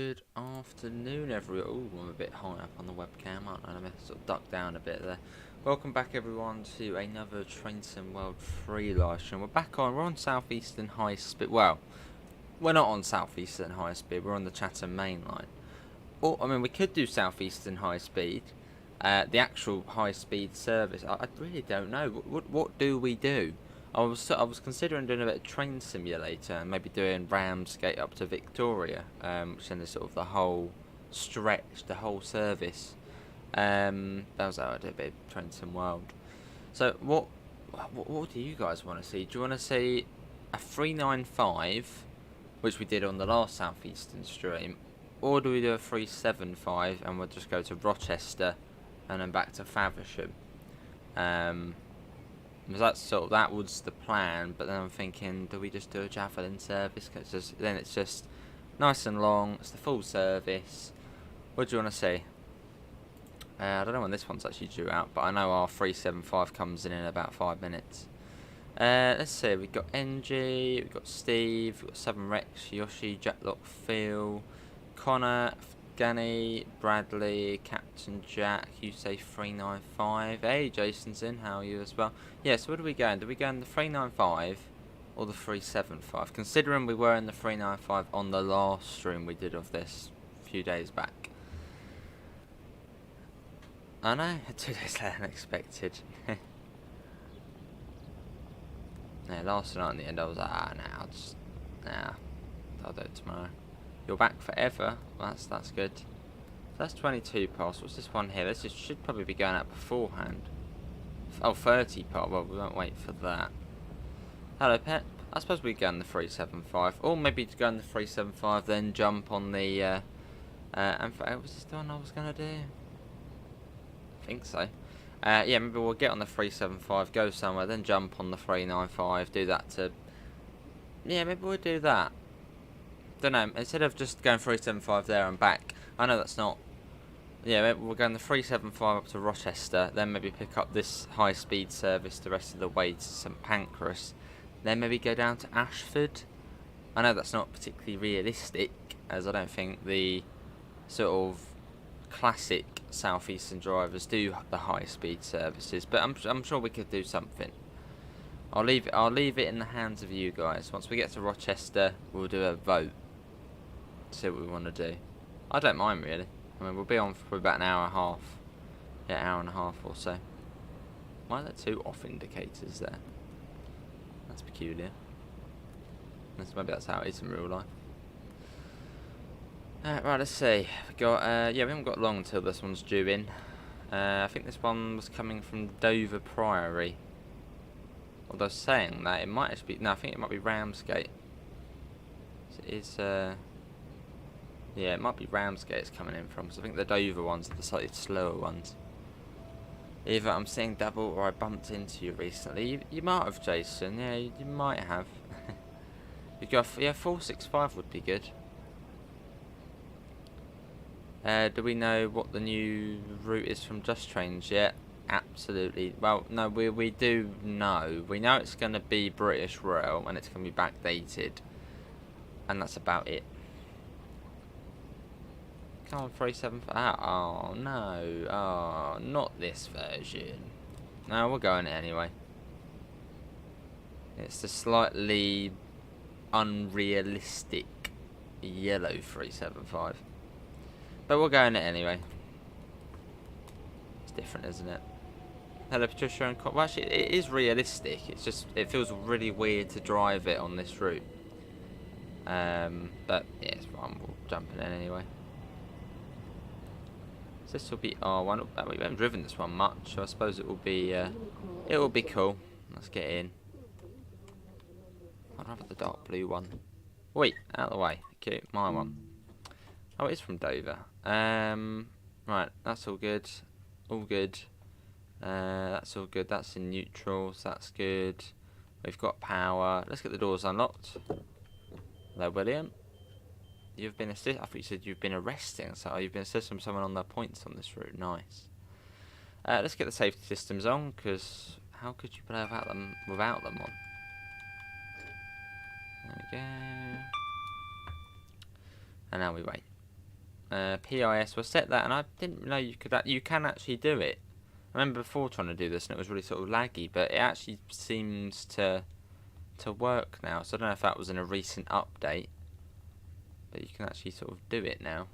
Good afternoon, everyone. Oh, I'm a bit high up on the webcam, aren't I? Let me sort of duck down a bit there. Welcome back, everyone, to another Train Sim World free live stream. We're on Southeastern High Speed. Well, we're not on Southeastern High Speed. We're on the Chatham Mainline. Or, I mean, we could do Southeastern High Speed, the actual high speed service. I really don't know. What do we do? I was considering doing a bit of train simulator and maybe doing Ramsgate up to Victoria, which then is sort of the whole stretch, the whole service. That was how I did a bit of Train Sim World. So what do you guys want to see? Do you want to see a 395, which we did on the last Southeastern stream, or do we do a 375 and we'll just go to Rochester and then back to Faversham? Because that was the plan, but then I'm thinking, do we just do a Javelin service? Cause it's just nice and long. It's the full service. What do you want to see? I don't know when this one's actually due out, but I know our 375 comes in about 5 minutes. Let's see. We've got NG, we've got Steve, we've got 7 Rex, Yoshi, Jacklock, Phil, Connor, Ganny, Bradley, Captain Jack. You say 395. Hey, Jason's in. How are you as well? Yeah, so where do we go? Do we go in the 395 or the 375? Considering we were in the 395 on the last stream we did of this a few days back. I know, 2 days later than expected. Yeah, last night in the end I was like, I'll do it tomorrow. You're back forever. Well, that's good. So that's 22 past. What's this one here? This should probably be going out beforehand. Oh, 30 past. Well, we won't wait for that. Hello, Pep. I suppose we go in the 375, or maybe to go in the 375, then jump on the. Was this the one I was gonna do? I think so. Yeah, maybe we'll get on the 375, go somewhere, then jump on the 395. Do that to. Yeah, maybe we'll do that. Don't know, instead of just going 375 there and back. I know that's not. Yeah, maybe we're going the 375 up to Rochester, then maybe pick up this high speed service the rest of the way to St Pancras, then maybe go down to Ashford. I know that's not particularly realistic, as I don't think the sort of classic Southeastern drivers do the high speed services, but I'm sure we could do something. I'll leave it in the hands of you guys. Once we get to Rochester, we'll do a vote. See what we want to do. I don't mind really. I mean, we'll be on for about an hour and a half. Yeah, hour and a half or so. Why are there 2 off indicators there? That's peculiar. Maybe that's how it is in real life. Right, let's see. We got yeah, we haven't got long until this one's due in. I think this one was coming from Dover Priory. Although saying that, it might actually be. No, I think it might be Ramsgate. It's yeah, it might be Ramsgate it's coming in from, because I think the Dover ones are the slightly slower ones. Either I'm seeing double or I bumped into you recently. You might have, Jason. Yeah, you might have. You go, yeah, 465 would be good. Do we know what the new route is from Just Trains yet? Absolutely. Well, no, we do know. We know it's going to be British Rail and it's going to be backdated. And that's about it. Come on, 375. Oh, no. Oh, not this version. No, we're going it anyway. It's the slightly unrealistic yellow 375. But we're going it anyway. It's different, isn't it? Hello, Patricia and well, actually, it is realistic. It's just, it feels really weird to drive it on this route. But yeah, it's fine. We'll jump in anyway. So this will be R1. We haven't driven this one much, so I suppose it will be cool. Let's get in. I'd rather the dark blue one. Wait, out of the way. Okay, my one. Oh, it is from Dover. Right, that's all good. All good. That's all good. That's in neutral, so that's good. We've got power. Let's get the doors unlocked. Hello, William. You've been assisted. I thought you said you've been arresting. So you've been assisting someone on their points on this route. Nice. Let's get the safety systems on, because how could you play without them on? There we go. And now we wait. PIS. We'll set that, and I didn't know you could. You can actually do it. I remember before trying to do this, and it was really sort of laggy, but it actually seems to work now. So I don't know if that was in a recent update, but you can actually sort of do it now.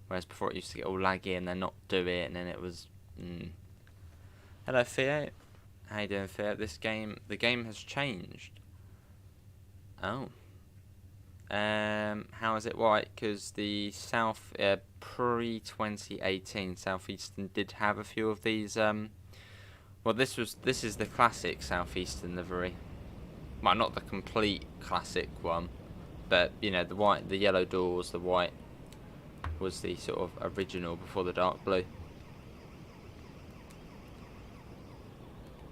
Whereas before it used to get all laggy and then not do it, and then it was. Hello, Theo. How you doing, Theo? The game has changed. Oh. How is it white? Because the pre-2018 Southeastern did have a few of these. Well, this is the classic Southeastern livery. Well, not the complete classic one, but you know, the yellow doors, the white was the sort of original before the dark blue.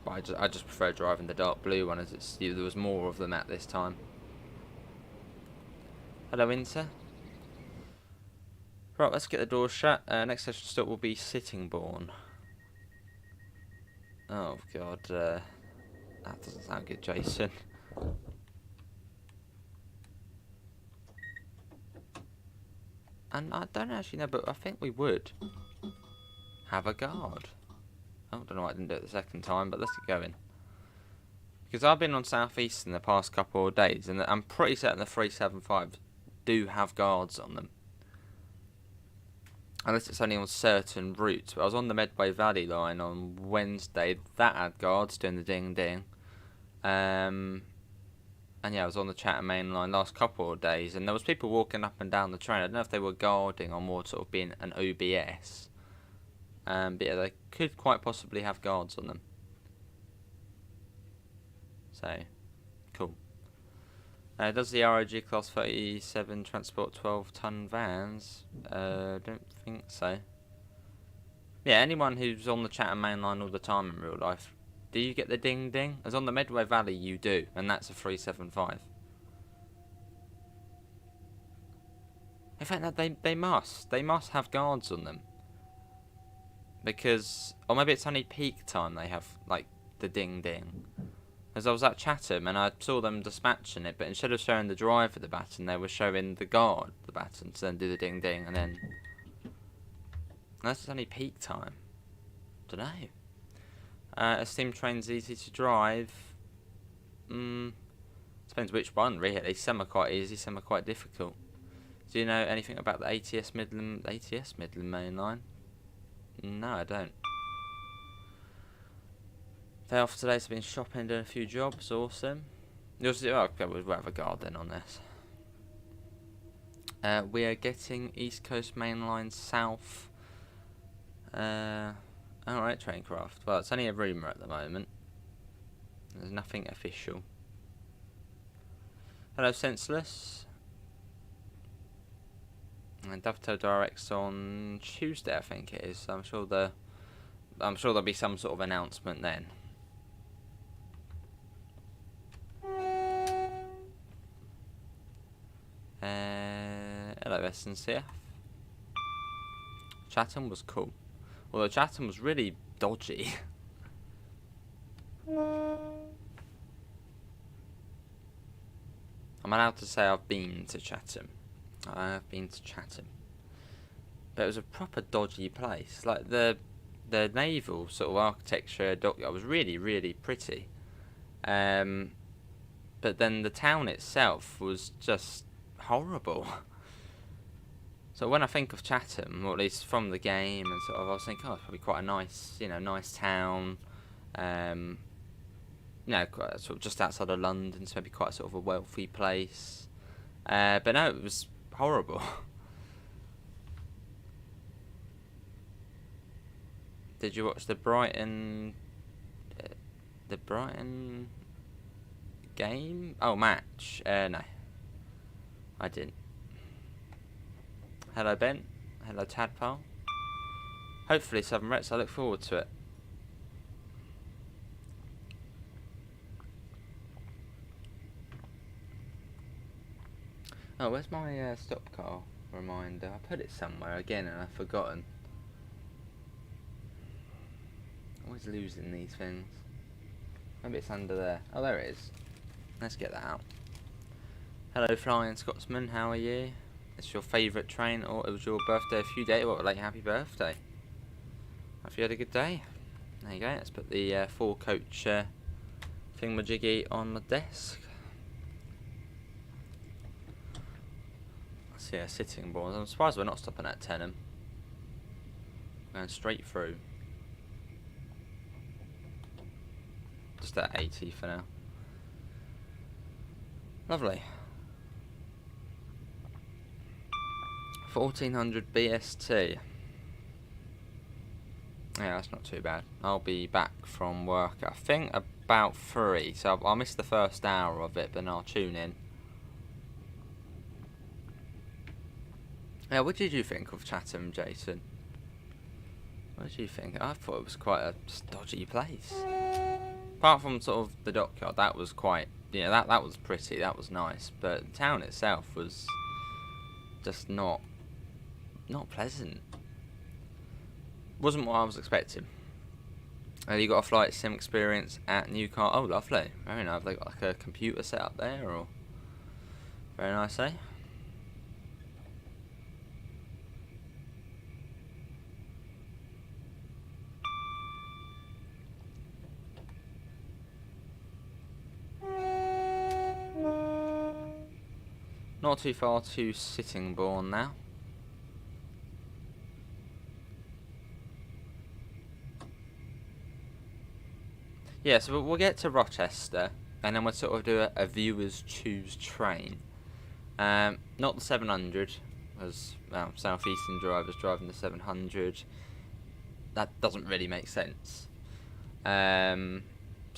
But I just prefer driving the dark blue one, as there was more of them at this time. Hello, Winter. Right, let's get the doors shut. Next session stop will be Sittingbourne. Oh god, that doesn't sound good, Jason. And I don't actually know, but I think we would have a guard. Oh, I don't know why I didn't do it the second time, but let's get going. Because I've been on Southeastern the past couple of days, and I'm pretty certain the 375 do have guards on them. Unless it's only on certain routes. But I was on the Medway Valley line on Wednesday. That had guards doing the ding ding. And yeah, I was on the Chatham Mainline last couple of days, and there was people walking up and down the train. I don't know if they were guarding or more sort of being an OBS. But yeah, they could quite possibly have guards on them. So, cool. Does the ROG Class 37 transport 12-ton vans? Don't think so. Yeah, anyone who's on the Chatham Mainline all the time in real life, do you get the ding ding? As on the Medway Valley, you do, and that's a 375. In fact, no, they must have guards on them, because, or maybe it's only peak time they have like the ding ding. As I was at Chatham and I saw them dispatching it, but instead of showing the driver the baton, they were showing the guard the baton to then do the ding ding, and then that's only peak time. Don't know. A steam train's easy to drive. Depends which one, really. Some are quite easy, some are quite difficult. Do you know anything about the ATS Midland Mainline? No, I don't. Day off today, so I've been shopping, doing a few jobs. Awesome. Okay, we'll have a guard then on this. We are getting East Coast Mainline South. Alright, Traincraft. Well, it's only a rumour at the moment. There's nothing official. Hello, Senseless. And Dovetail Directs on Tuesday, I think it is. So I'm sure there'll be some sort of announcement then. Hello, SNCF. Chatham was cool. Although Chatham was really dodgy. I'm allowed to say I've been to Chatham. I have been to Chatham. But it was a proper dodgy place. Like the naval sort of architecture dockyard was really, really pretty. But then the town itself was just horrible. So when I think of Chatham, or at least from the game, and sort of, I was thinking, oh, it's probably quite a nice, nice town. Quite sort of just outside of London, so maybe quite sort of a wealthy place. But no, it was horrible. Did you watch the Brighton game? Oh, match? No, I didn't. Hello, Ben. Hello, Tadpole. Hopefully, Southern Rets. I look forward to it. Oh, where's my stop car reminder? I put it somewhere again and I've forgotten. Always losing these things. Maybe it's under there. Oh, there it is. Let's get that out. Hello, Flying Scotsman. How are you? it's your favourite train, or it was your birthday a few days, well, like, happy birthday. Hope you had a good day. There you go, let's put the 4-coach thingamajiggy on the desk. Let's see, sitting balls. I'm surprised we're not stopping at Chatham. Going straight through. Just at 80 for now. Lovely. 1400 BST. Yeah, that's not too bad. I'll be back from work, I think, about 3. So I'll miss the first hour of it, but then I'll tune in. Yeah, what did you think of Chatham, Jason? What did you think? I thought it was quite a dodgy place. Apart from sort of the dockyard, that was quite, you know, that was pretty, that was nice. But the town itself was just not pleasant. Wasn't what I was expecting. You got a flight sim experience at Newcastle. Oh, lovely. Very nice. Have they got like a computer set up there, or? Very nice, eh? Not too far to Sittingbourne now. Yeah, so we'll get to Rochester, and then we'll sort of do a viewers choose train. Not the 700, as well, Southeastern drivers driving the 700. That doesn't really make sense. So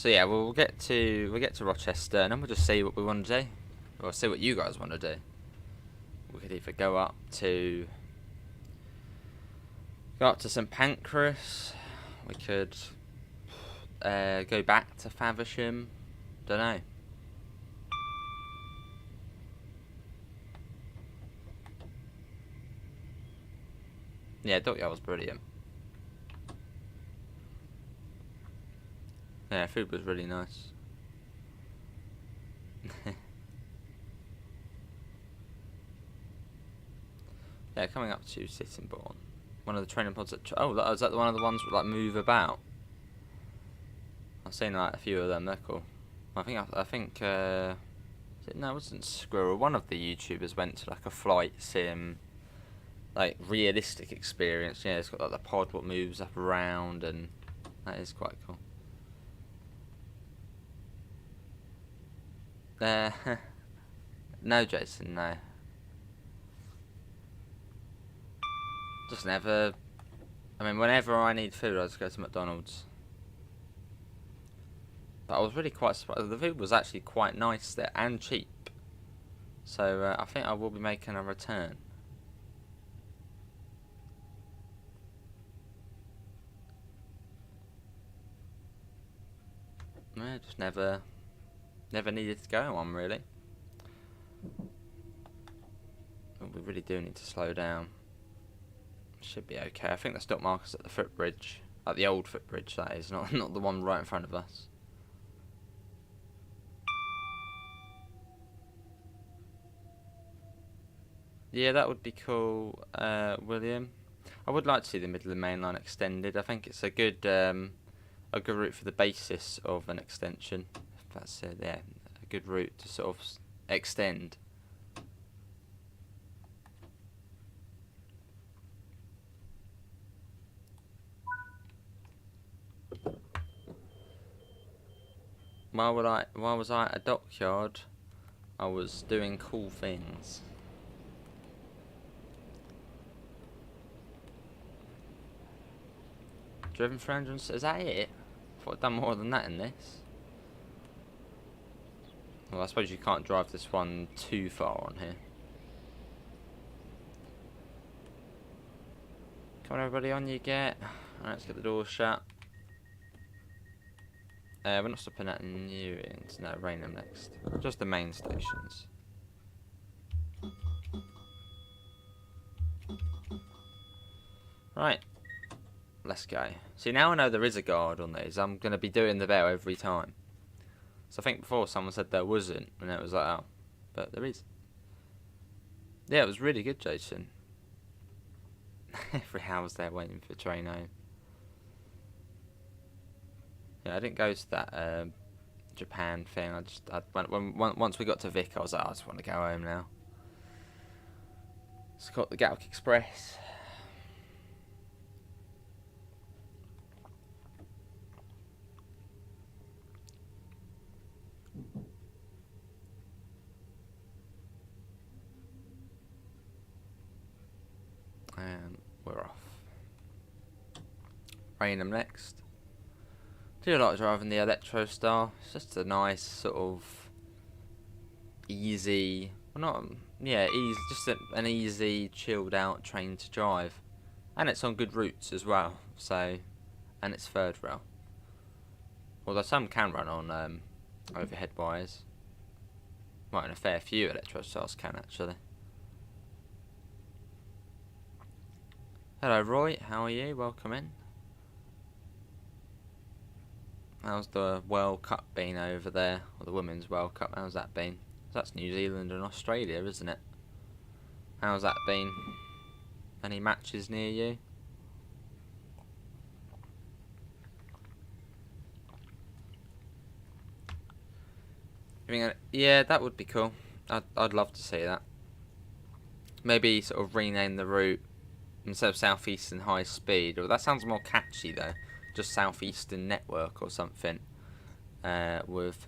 yeah, we'll get to Rochester, and then we'll just see what we want to do, or see what you guys want to do. We could either go up to St Pancras. We could go back to Faversham. Don't know. Yeah, Dockyard was brilliant. Yeah, food was really nice. Yeah, coming up to Sittingbourne. One of the training pods that... oh, is that one of the ones that like move about? I've seen like a few of them. They're cool. I think. No, it wasn't Squirrel. One of the YouTubers went to like a flight sim, like realistic experience. Yeah, it's got like the pod what moves up around, and that is quite cool. No, Jason, no. Just never. I mean, whenever I need food, I just go to McDonald's. But I was really quite surprised. The food was actually quite nice there and cheap. So I think I will be making a return. Yeah, just never needed to go on, really. But we really do need to slow down. Should be okay. I think the stop marker's at the footbridge, at the old footbridge. That is not the one right in front of us. Yeah, that would be cool, William. I would like to see the middle of the main line extended. I think it's a good route for the basis of an extension. If that's yeah, a good route to sort of extend. While was I at a dockyard, I was doing cool things. Driven 300, is that it? I thought I'd done more than that in this. Well, I suppose you can't drive this one too far on here. Come on everybody, on you get. Alright, let's get the door shut. We're not stopping at Newings, no, Rainham next. Just the main stations. Right, let's go. See, now I know there is a guard on these. I'm going to be doing the bell every time. So I think before someone said there wasn't, and it was like, oh, but there is. Yeah, it was really good, Jason. Every hour's there waiting for train home. Yeah, I didn't go to that Japan thing. Once we got to Vic, I was like, I just want to go home now. It's got the Gatwick Express. And we're off. Rainham next. Do like driving the Electro Star. It's just a nice sort of easy, well not, yeah, easy, just an easy, chilled out train to drive, and it's on good routes as well. So, and it's third rail. Although some can run on overhead wires. Right, and a fair few Electro Stars can actually. Hello, Roy. How are you? Welcome in. How's the World Cup been over there? Or the Women's World Cup? How's that been? That's New Zealand and Australia, isn't it? How's that been? Any matches near you? Yeah, that would be cool. I'd love to see that. Maybe sort of rename the route instead of Southeastern High Speed. Or that sounds more catchy though. Just Southeastern Network or something. With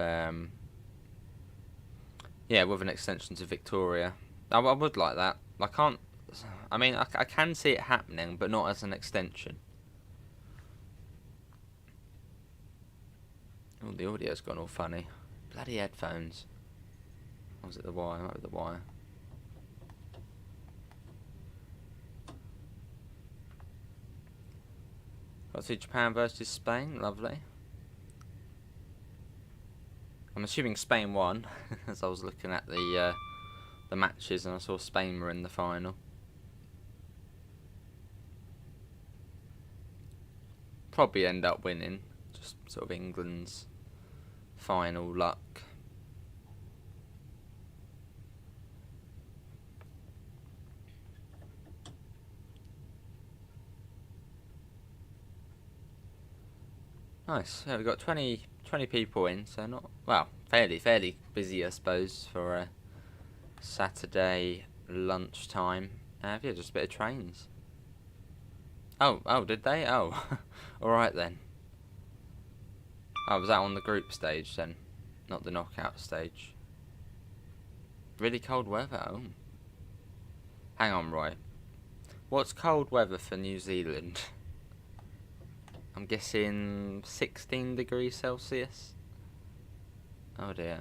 yeah, with an extension to Victoria. I would like that. I mean, I can see it happening, but not as an extension. Oh, the audio's gone all funny. Bloody headphones. Or was it the wire? Might be the wire. Got to see Japan versus Spain. Lovely. I'm assuming Spain won, as I was looking at the matches and I saw Spain were in the final. Probably end up winning. Just sort of England's final luck. Nice. Yeah, we've got 20 people in, so not, well, fairly busy, I suppose, for a Saturday lunchtime. Yeah, just a bit of trains. Oh, did they? Oh, all right then. Oh, was that on the group stage then, not the knockout stage? Really cold weather. Oh. Hang on, Roy. What's cold weather for New Zealand? I'm guessing 16 degrees Celsius. Oh dear.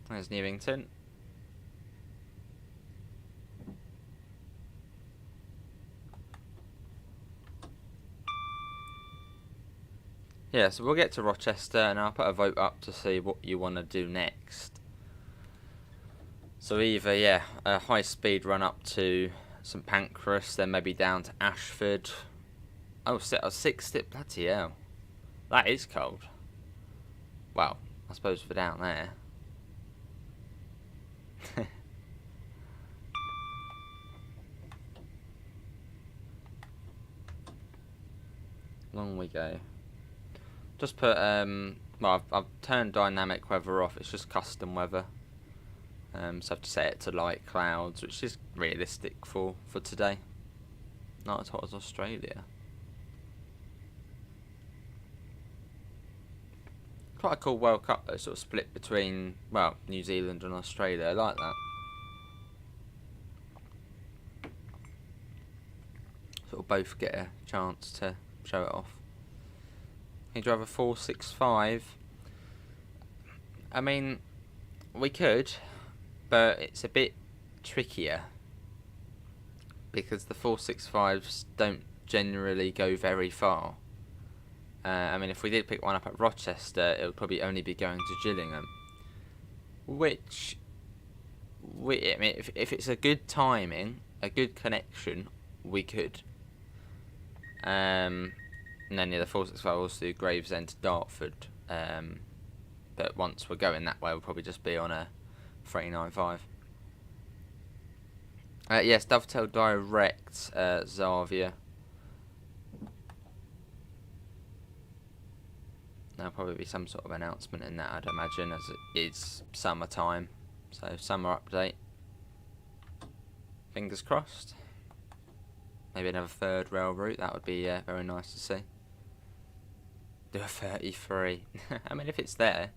There's Newington. Yeah, so we'll get to Rochester and I'll put a vote up to see what you want to do next. So either, yeah, a high speed run up to St Pancras, then maybe down to Ashford. Oh, 6 bloody hell. That is cold. Well, I suppose for down there. Long we go. Just put, well, I've turned dynamic weather off. It's just custom weather. So I have to set it to light clouds, which is realistic for today. Not as hot as Australia. Quite a cool World Cup though, sort of split between, well, New Zealand and Australia. I like that. Sort of both get a chance to show it off. Can you drive a 465? I mean, we could, but it's a bit trickier because the 465s don't generally go very far. I mean, if we did pick one up at Rochester, it would probably only be going to Gillingham. Which, I mean, if it's a good timing, a good connection, we could. And then, yeah, the 465 also do Gravesend to Dartford. But once we're going that way, we'll probably just be on a 395. Yes, Dovetail Direct, Zavia. There'll probably be some sort of announcement in that, I'd imagine, as it is summertime. So, summer update. Fingers crossed. Maybe another third rail route, that would be very nice to see. Do a 33. I mean, if it's there.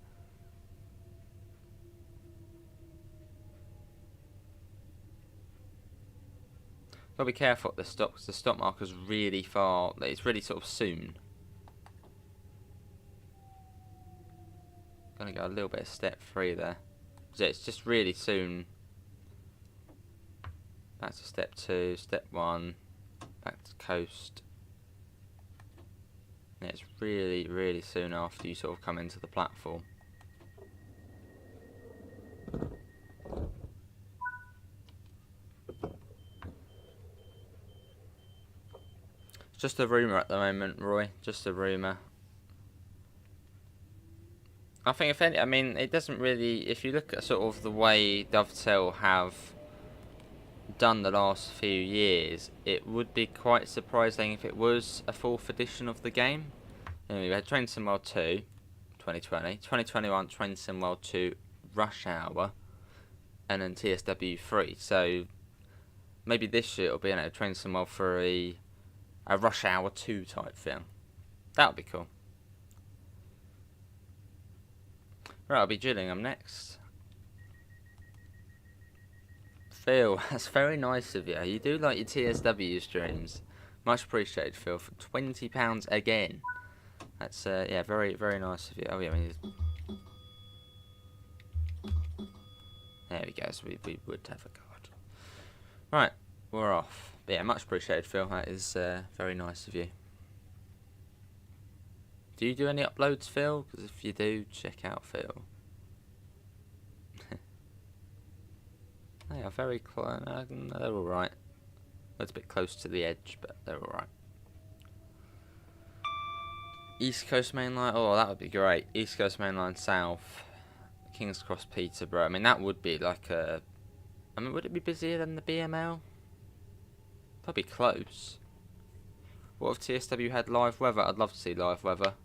Gotta be careful at the stop, because the stop marker's really far. It's really sort of soon. Gonna go a little bit of step 3 there. So it's just really soon. Back to step 2, step 1, back to coast. And it's really, really soon after you sort of come into the platform. It's just a rumour at the moment, Roy. Just a rumour. I think if any, I mean, it doesn't really, if you look at sort of the way Dovetail have done the last few years, it would be quite surprising if it was a 4th edition of the game. We had Train Sim World 2, 2020, 2021 Train Sim World 2 Rush Hour, and then TSW 3. So maybe this year it'll be, you know, Train Sim World 3, a Rush Hour 2 type thing. That would be cool. Right, I'll be Gillingham next. Phil, that's very nice of you. You do like your TSW streams. Much appreciated, Phil, for £20 again. That's, yeah, very, very nice of you. Oh, yeah, I mean, there we go, so we would have a card. Right, we're off. But yeah, much appreciated, Phil. That is very nice of you. Do you do any uploads, Phil? Because if you do, check out Phil. They are very close. They're alright. It's a bit close to the edge, but they're alright. East Coast Mainline. Oh, that would be great. East Coast Mainline South. King's Cross Peterborough. I mean, that would be like a... I mean, would it be busier than the BML? Probably close. What if TSW had live weather? I'd love to see live weather.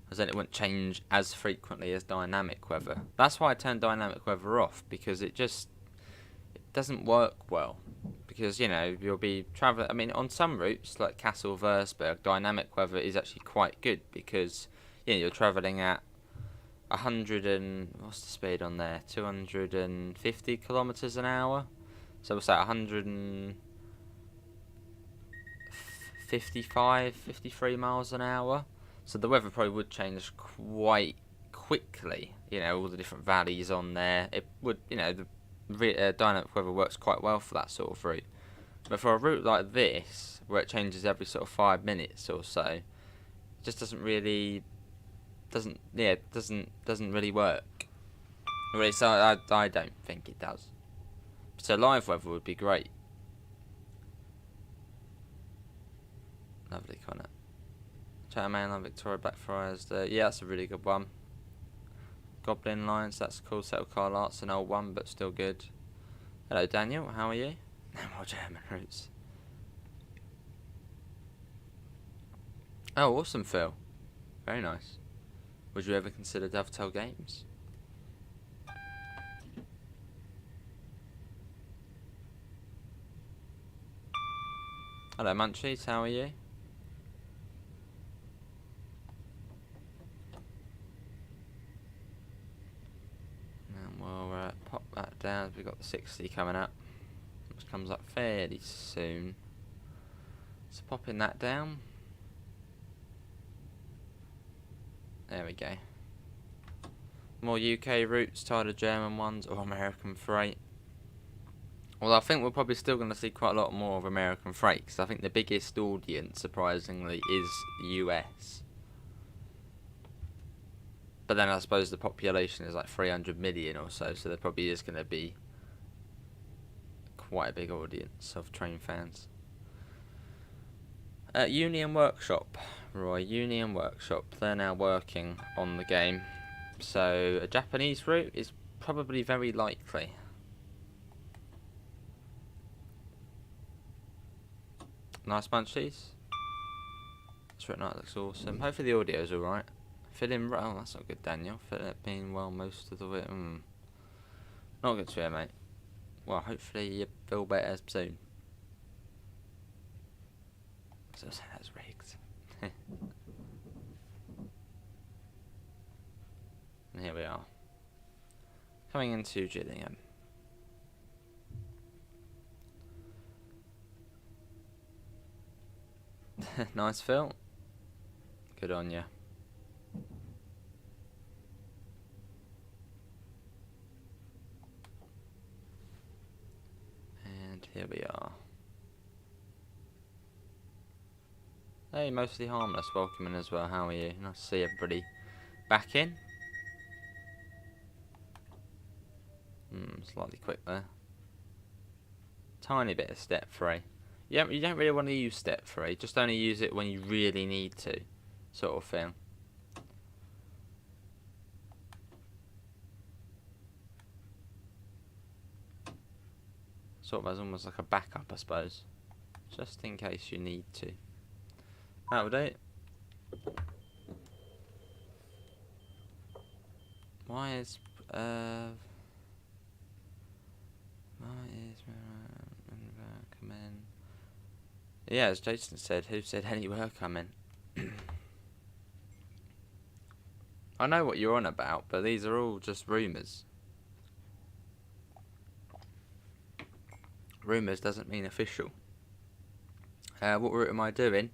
Because then it wouldn't change as frequently as dynamic weather. That's why I turned dynamic weather off, because it just doesn't work well. Because, you know, you'll be travelling... I mean, on some routes, like Castle-Versberg, dynamic weather is actually quite good, because, you know, you're travelling at 100 and... What's the speed on there? 250 kilometres an hour? So what's that? 155, 53 miles an hour? So the weather probably would change quite quickly. You know, all the different valleys on there. It would, you know, the dynamic weather works quite well for that sort of route. But for a route like this, where it changes every sort of 5 minutes or so, it just doesn't really, doesn't really work. Really, so I don't think it does. So live weather would be great. Lovely, Connor. Chatham Mainline, Victoria, Blackfriars. Yeah, that's a really good one. Goblin Lines, that's cool. Settle Car Art's an old one, but still good. Hello, Daniel. How are you? No more German routes. Oh, awesome, Phil. Very nice. Would you ever consider Dovetail Games? Hello, Munchies. How are you? We'll pop that down. We've got the 60 coming up, which comes up fairly soon. So popping that down. There we go. More UK routes, tired of German ones, or American freight. Well, I think we're probably still going to see quite a lot more of American freight, because I think the biggest audience, surprisingly, is the US. But then I suppose the population is like 300 million or so, so there probably is going to be quite a big audience of train fans. Union Workshop, Roy, Union Workshop, they're now working on the game. So a Japanese route is probably very likely. Nice munchies. That's right, that looks awesome. Hopefully the audio's alright. Feeling oh, that's not good, Daniel. Feeling it being well most of the way. Not good to hear, mate. Well, hopefully you feel better soon. So that's rigged. And here we are. Coming into Gillingham. Nice film. Good on you. And here we are. Hey, mostly harmless. Welcoming as well. How are you? Nice to see everybody back in. Slightly quick there. Tiny bit of step 3. Yeah, you don't really want to use step 3. Just only use it when you really need to, sort of thing. Sort of as almost like a backup, I suppose. Just in case you need to. That'll do. Why is coming? Yeah, as Jason said, who said any were coming? I know what you're on about, but these are all just rumours. Rumours doesn't mean official. What route am I doing?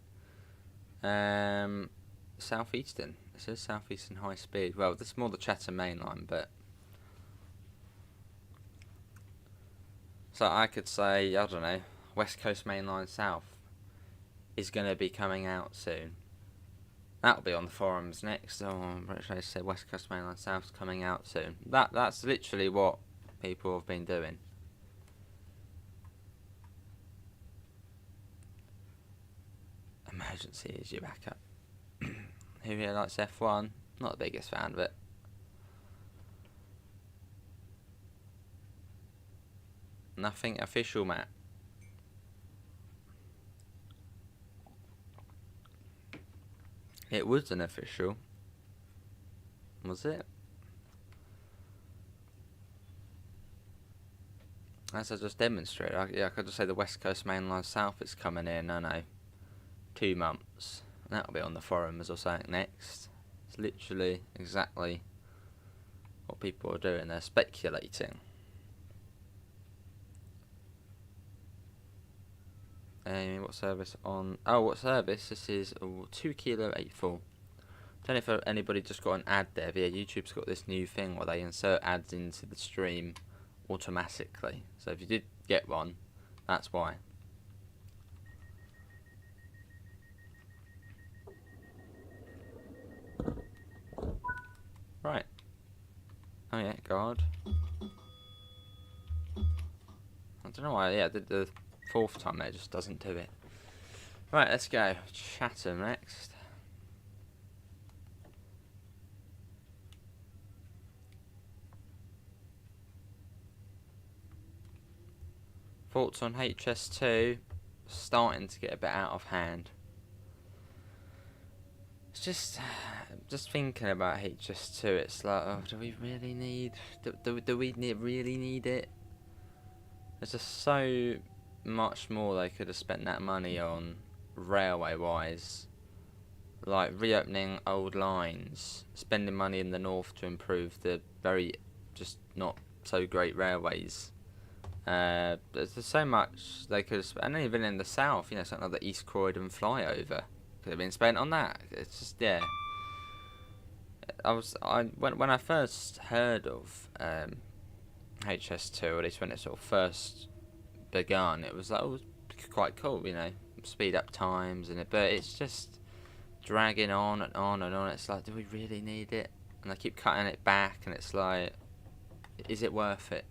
Southeastern. This is Southeastern high speed. Well, this is more the Chatham Mainline, but so I could say, I don't know, West Coast Mainline South is going to be coming out soon. That'll be on the forums next. Oh, BritishAce said West Coast Mainline South's coming out soon. That's literally what people have been doing. Emergency is your backup. Who here likes F1? Not the biggest fan of it. Nothing official, Matt. It was an official. Was it? As I just demonstrated, I could just say the West Coast Mainline South is coming in, I know, 2 months. And that'll be on the forums or something next. It's literally exactly what people are doing. They're speculating. What service on? Oh, what service? This is 2 Kilo 84. Don't know if anybody just got an ad there. But yeah, YouTube's got this new thing where they insert ads into the stream automatically. So if you did get one, that's why. Right. Oh yeah, guard. I don't know why. Yeah, I did the 4th time. It just doesn't do it. Right, let's go. Chatham next. Thoughts on HS2? Starting to get a bit out of hand. It's just thinking about HS2. It's like, oh, do we really need? Do we really need it? There's just so much more they could have spent that money on, railway-wise. Like reopening old lines, spending money in the north to improve the very just not so great railways. There's so much they could have spent, and even in the south, you know, something like the East Croydon flyover could have been spent on that. It's just, yeah. When I first heard of HS2, or at least when it sort of first begun, it was like, oh, it was quite cool, you know, speed up times and it, but it's just dragging on and on and on. It's like, do we really need it? And they keep cutting it back, and it's like, is it worth it?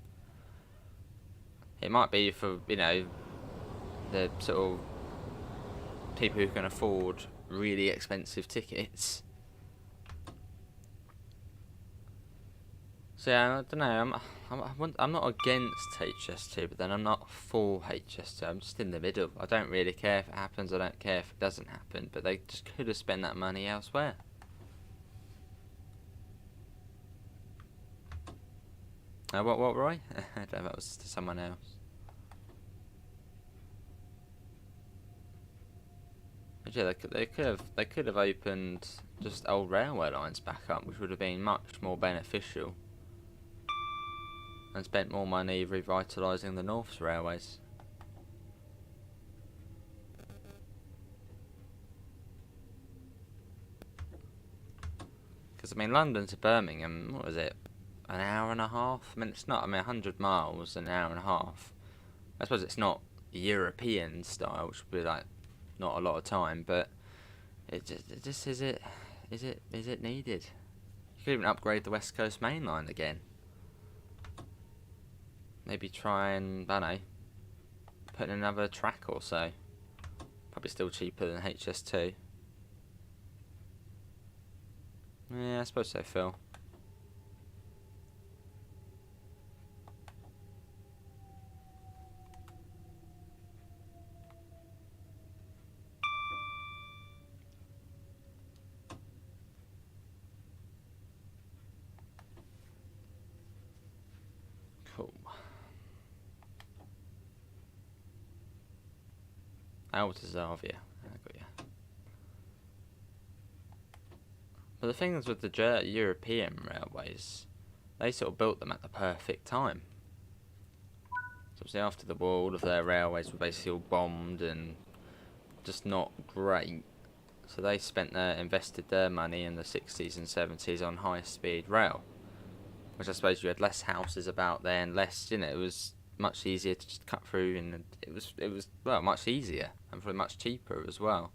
It might be for, you know, the sort of people who can afford really expensive tickets. So yeah, I don't know. I'm not against HS2, but then I'm not for HS2. I'm just in the middle. I don't really care if it happens. I don't care if it doesn't happen. But they just could have spent that money elsewhere. What, Roy? I don't know if that was to someone else. But yeah, they could have opened just old railway lines back up, which would have been much more beneficial, and spent more money revitalising the North's railways. Because I mean, London to Birmingham, what was it? An hour and a half? I mean, it's not. I mean, 100 miles, an hour and a half. I suppose it's not European style, which would be like not a lot of time, but it just is it needed? You could even upgrade the West Coast Mainline again. Maybe try and, I don't know, put in another track or so. Probably still cheaper than HS2. Yeah, I suppose so, Phil. Cool. Altazavia. I got you. But the thing is with the European railways, they sort of built them at the perfect time. So obviously after the war, all of their railways were basically all bombed and just not great. So they invested their money in the 60s and 70s on high-speed rail, which I suppose you had less houses about then, less, it was much easier to just cut through, and it was well, much easier and probably much cheaper as well.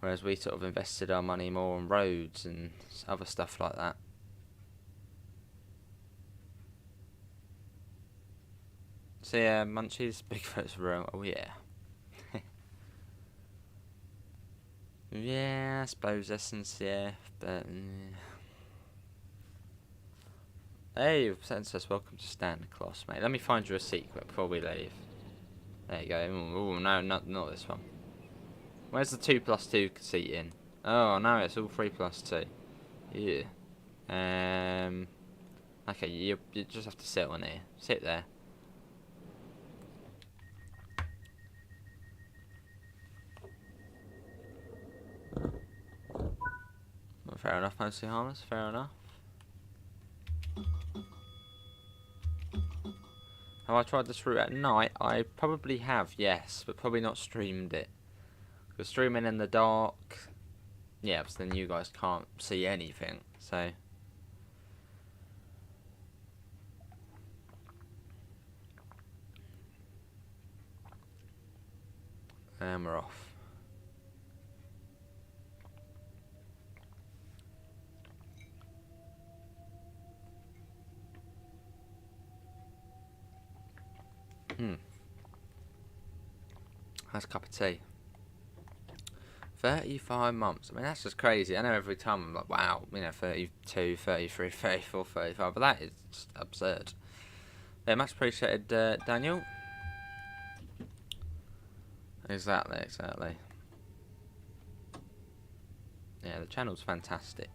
Whereas we sort of invested our money more on roads and other stuff like that. So yeah, Munchies, Bigfoot's real. Oh yeah. Yeah, I suppose SNCF, but hey, Princess, welcome to Santa Claus, mate. Let me find you a secret before we leave. There you go. Oh no, not this one. Where's the 2+2 seat in? Oh no, it's all 3+2. Yeah. Okay, you just have to sit on here. Sit there. Well, fair enough, mostly harmless. Fair enough. Have I tried this route at night? I probably have, yes, but probably not streamed it. Because streaming in the dark, yeah, because then you guys can't see anything, so. And we're off. Nice cup of tea. 35 months. I mean, that's just crazy. I know every time I'm like, wow, 32, 33, 34, 35, but that is just absurd. Yeah, much appreciated, Daniel. Exactly. Yeah, the channel's fantastic.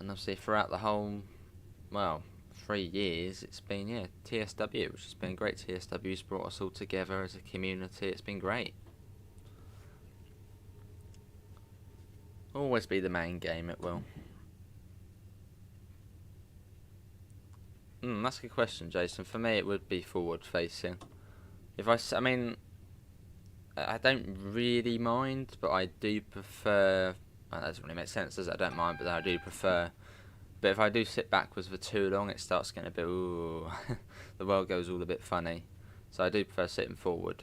And obviously throughout the whole, 3 years, it's been, TSW, which has been great. TSW's brought us all together as a community. It's been great. Always be the main game, it will. That's a good question, Jason. For me, it would be forward-facing. I mean, I don't really mind, but I do prefer. Well, that doesn't really make sense, does it? I don't mind, but I do prefer. But if I do sit backwards for too long, it starts getting a bit. Ooh, the world goes all a bit funny. So I do prefer sitting forward.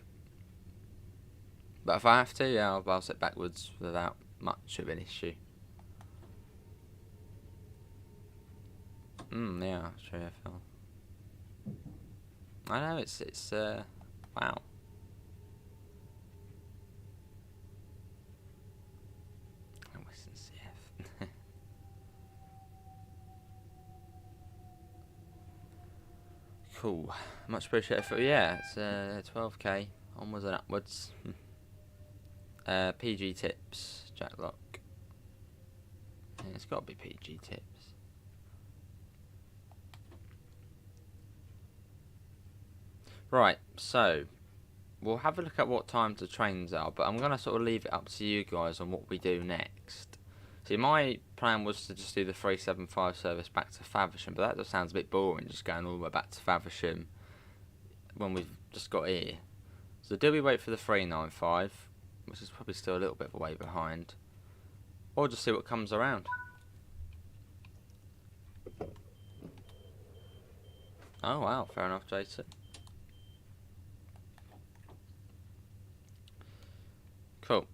But if I have to, yeah, I'll sit backwards without much of an issue. Yeah, sure, I feel. I know it's wow. Western CF. Cool. Much appreciated for yeah. It's 12k onwards and upwards. PG tips, Jack Lock. Yeah, it's got to be PG tips. Right, so we'll have a look at what times the trains are, but I'm going to sort of leave it up to you guys on what we do next. See, my plan was to just do the 375 service back to Faversham, but that just sounds a bit boring, just going all the way back to Faversham when we've just got here. So do we wait for the 395, which is probably still a little bit of a way behind, or just see what comes around? Oh wow, fair enough, Jason. Cool.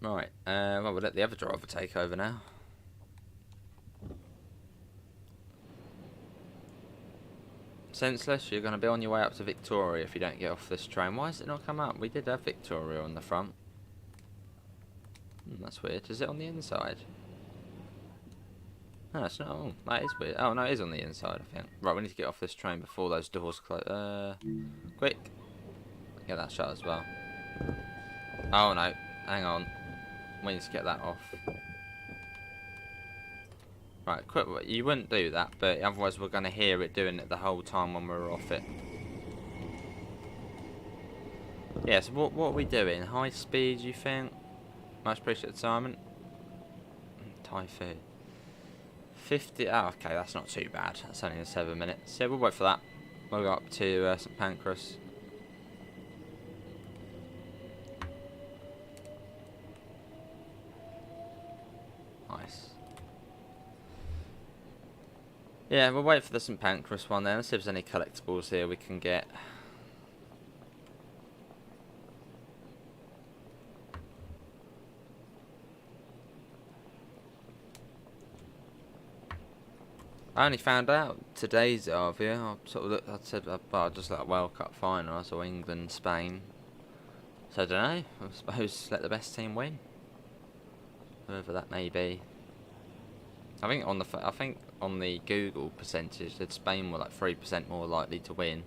Right, well, we'll let the other driver take over now. Senseless, you're going to be on your way up to Victoria if you don't get off this train. Why has it not come up? We did have Victoria on the front. That's weird. Is it on the inside? No, it's not. Oh, that is weird. Oh, no, it is on the inside, I think. Right, we need to get off this train before those doors close. Quick. Get that shut as well. Oh, no. Hang on. We need to get that off. Right, quick. You wouldn't do that, but otherwise we're going to hear it doing it the whole time when we're off it. Yeah, so what are we doing? High speed, you think? Much appreciated, Simon. Typhoon. 50. Oh, okay, that's not too bad. That's only in 7 minutes. Yeah, we'll wait for that. We'll go up to St Pancras. Nice. Yeah, we'll wait for the St Pancras one then. Let's see if there's any collectibles here we can get. I only found out today's RV. I sort of looked, I said, well, just like a World Cup final. I saw England, Spain. So I don't know. I suppose let the best team win, whoever that may be. I think on the Google percentage that Spain were like 3% more likely to win.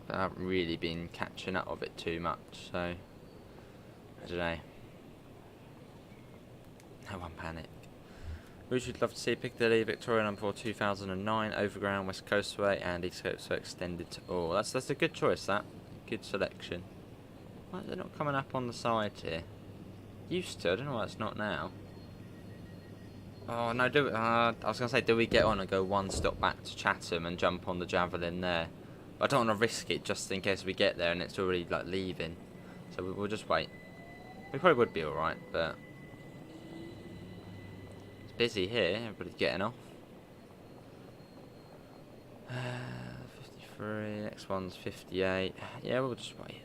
But I haven't really been catching up of it too much, so I don't know. No one panic. Which would love to see Piccadilly, Victoria number 4, 2009, Overground, West Coastway, and East Coastway extended to all. That's a good choice, that. Good selection. Why is it not coming up on the side here? Used to, I don't know why it's not now. Oh no, I was going to say, do we get on and go one stop back to Chatham and jump on the Javelin there? But I don't want to risk it just in case we get there and it's already like leaving. So we'll just wait. We probably would be alright, but it's busy here, everybody's getting off. 53, next one's 58. Yeah, we'll just wait.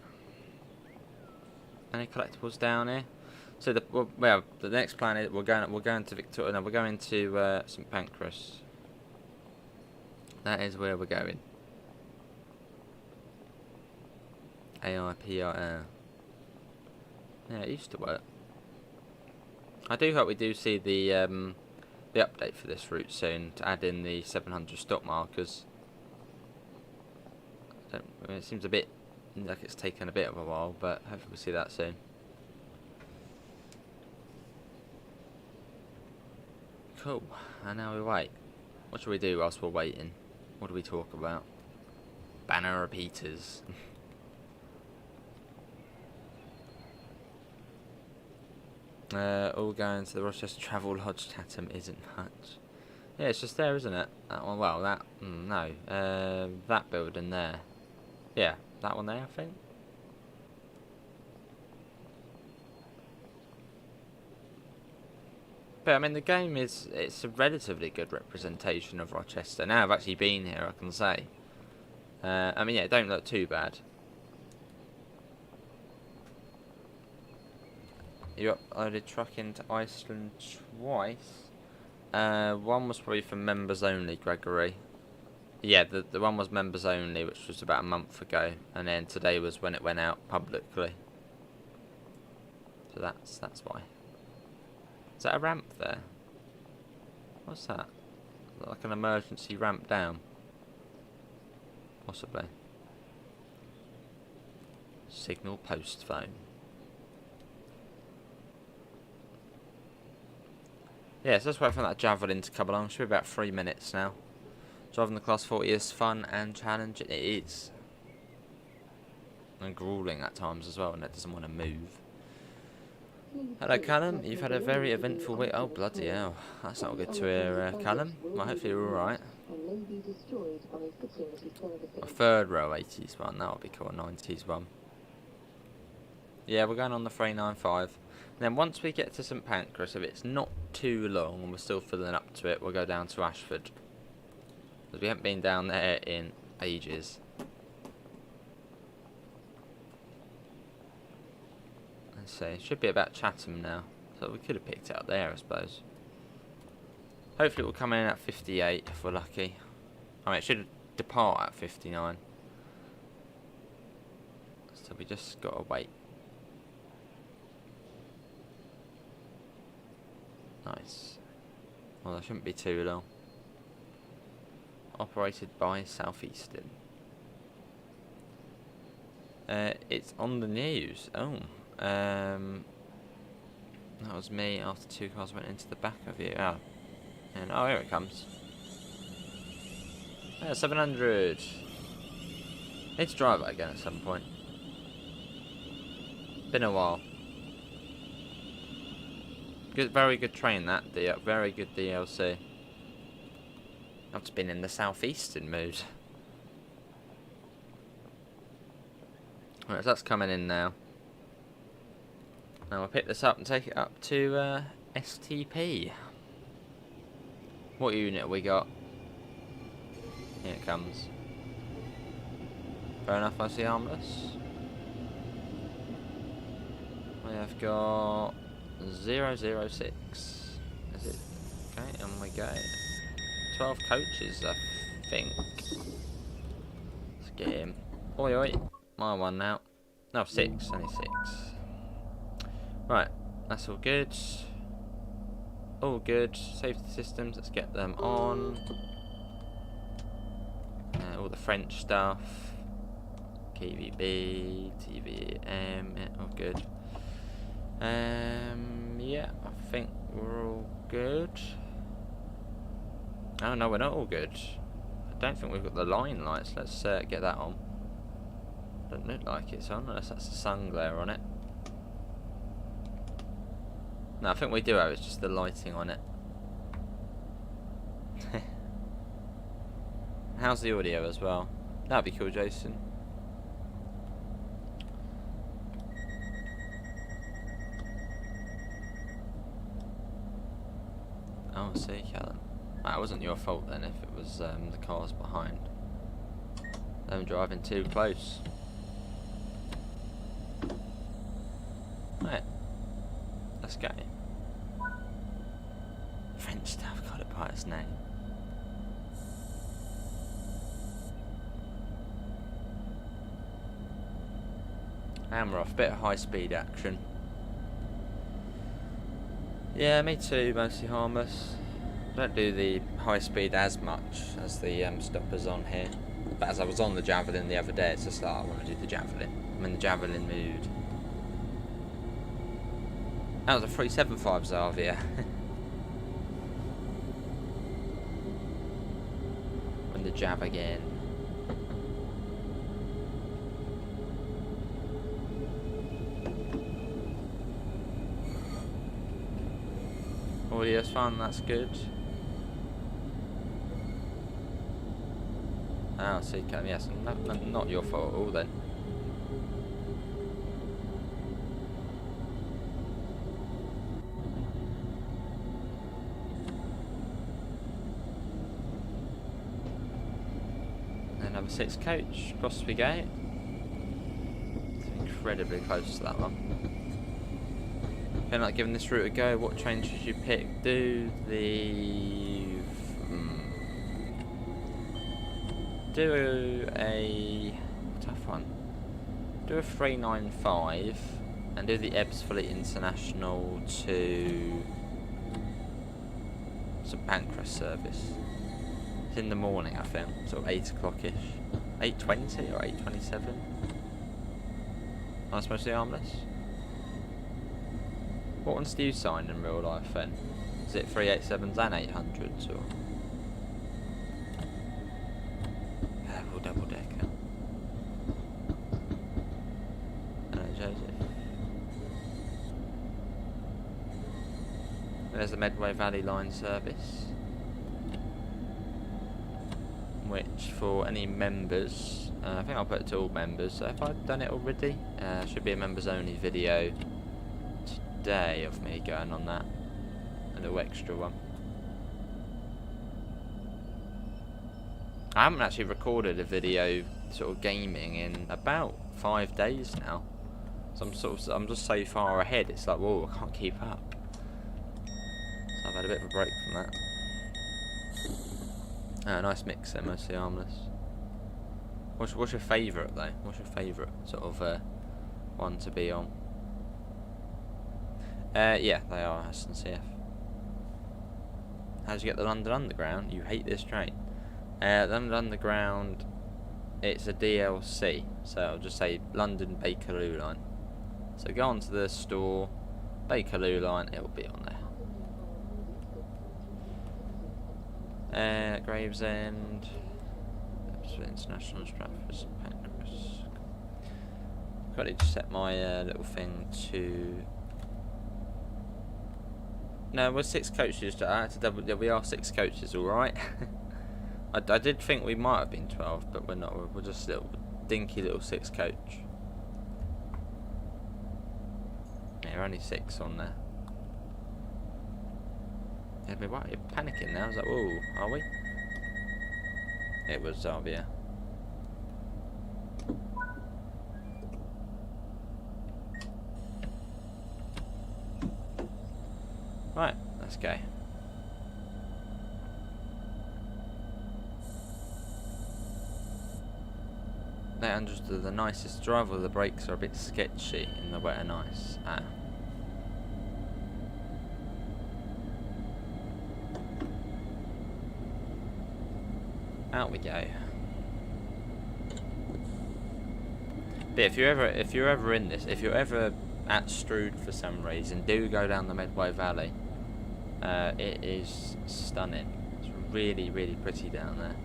Any collectibles down here? So the next plan is we're going to Victoria. No, we're going to St Pancras. That is where we're going. AIPIR. Yeah, it used to work. I do hope we do see the update for this route soon to add in the 700 stop markers. It seems a bit like it's taken a bit of a while, but hopefully we'll see that soon. Cool, and now we wait. What should we do whilst we're waiting? What do we talk about? Banner repeaters. All going to the Rochester Travel Lodge, Chatham isn't much. Yeah, it's just there, isn't it? That one, well, that, no. That building there. Yeah, that one there, I think. But I mean, the game it's a relatively good representation of Rochester. Now I've actually been here, I can say. I mean, yeah, it don't look too bad. You uploaded truck into Iceland twice. One was probably for members only, Gregory. Yeah, the one was members only, which was about a month ago, and then today was when it went out publicly. So that's why. Is that a ramp there? What's that? Like an emergency ramp down? Possibly. Signal post phone. Yeah, so let's wait for that javelin to come along. Should be about 3 minutes now. Driving the Class 40 is fun and challenging. It is. And grueling at times as well, and it doesn't want to move. Hello, Callum. You've had a very eventful week. Oh, bloody hell. That's not good to hear, Callum. Well, hopefully you're alright. A third row 80s one. That would be cool. A 90s one. Yeah, we're going on the 395. And then once we get to St Pancras, if it's not too long and we're still filling up to it, we'll go down to Ashford. Because we haven't been down there in ages. Let's see, it should be about Chatham now. So we could have picked it up there, I suppose. Hopefully it will come in at 58 if we're lucky. I mean, it should depart at 59. So we just got to wait. Nice. Well, that shouldn't be too long. Operated by Southeastern. It's on the news. Oh. That was me after 2 cars went into the back of you. Oh. And oh, here it comes. Yeah, 700. Need to drive it again at some point. Been a while. Good, very good train that. Very good DLC. I've just been in the Southeastern mood. Right, so that's coming in now. Now we'll pick this up and take it up to STP. What unit have we got? Here it comes. Fair enough, I see harmless. We have got 006. Is it? Okay, and we go. 12 coaches, I think. Let's get him. Oi, oi. My one now. No, 6. Only 6. Right, that's all good. All good. Safety systems, let's get them on. All the French stuff. KVB, TVM, yeah, all good. Yeah, I think we're all good. Oh no, we're not all good. I don't think we've got the line lights. Let's get that on. Doesn't look like it's on unless that's the sun glare on it. No, I think we do have, it's just the lighting on it. How's the audio as well? That'd be cool, Jason. Oh, I see, Callum. That wasn't your fault then if it was the cars behind. Them driving too close. Right. Let's go. French stuff, got it by its name. And we're off. Bit of high speed action. Yeah, me too, mostly harmless. Don't do the high speed as much as the stoppers on here. But as I was on the Javelin the other day, it's just like I want to do the Javelin. I'm in the Javelin mood. That was a 375 Zavia. When the Jav again. Audio's fun, that's good. Oh, see, yes, not your fault at all then. Number 6 coach, across we go. It's incredibly close to that one. If you're not giving this route a go, what train should you pick? Do the... do a... tough one. Do a 395 and do the Ebbsfleet International to St Pancras service. It's in the morning, I think, sort of 8 o'clock-ish. 8:20 or 8:27. Am I supposed to be armless? What ones do you sign in real life then? Is it 387s and 800s or? Double decker. Hello, Joseph. There's the Medway Valley Line service, which for any members, I think I'll put it to all members. So if I've done it already, should be a members only video today of me going on that, a little extra one. I haven't actually recorded a video sort of gaming in about 5 days now, so I'm just so far ahead. It's like, whoa, I can't keep up. So I've had a bit of a break from that. Nice mix there, mostly armless. What's your favourite though? What's your favourite sort of one to be on? Yeah, they are Aston CF. How did you get the London Underground? You hate this train. The London Underground, it's a DLC, so I'll just say London Bakerloo line. So go onto the store, Bakerloo line, it will be on there. Gravesend, International, Stratford, St Pancras. Got to just set my little thing to. No, we're 6 coaches. I had to double. Yeah, we are 6 coaches, all right. I did think we might have been 12, but we're not. We're just a little dinky little 6 coach. Yeah, only 6 on there. Yeah, but what? You're panicking now. I was like, whoa, are we? It was Zavia. Right, let's go. Andrew's the nicest driver. The brakes are a bit sketchy in the wet and ice. Out we go. But if you're ever in this, if you're ever at Strood for some reason, do go down the Medway Valley. It is stunning. It's really, really pretty down there.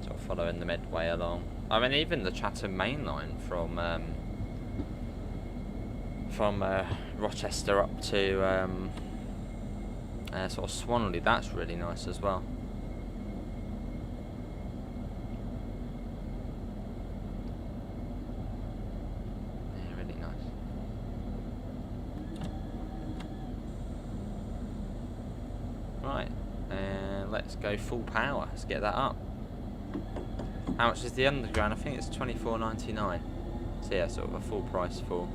Sort of following the Medway along. I mean, even the Chatham Mainline from Rochester up to sort of Swanley, that's really nice as well. Yeah, really nice. Right, and let's go full power. Let's get that up. How much is the underground? I think it's $24.99. So yeah, sort of a full price for.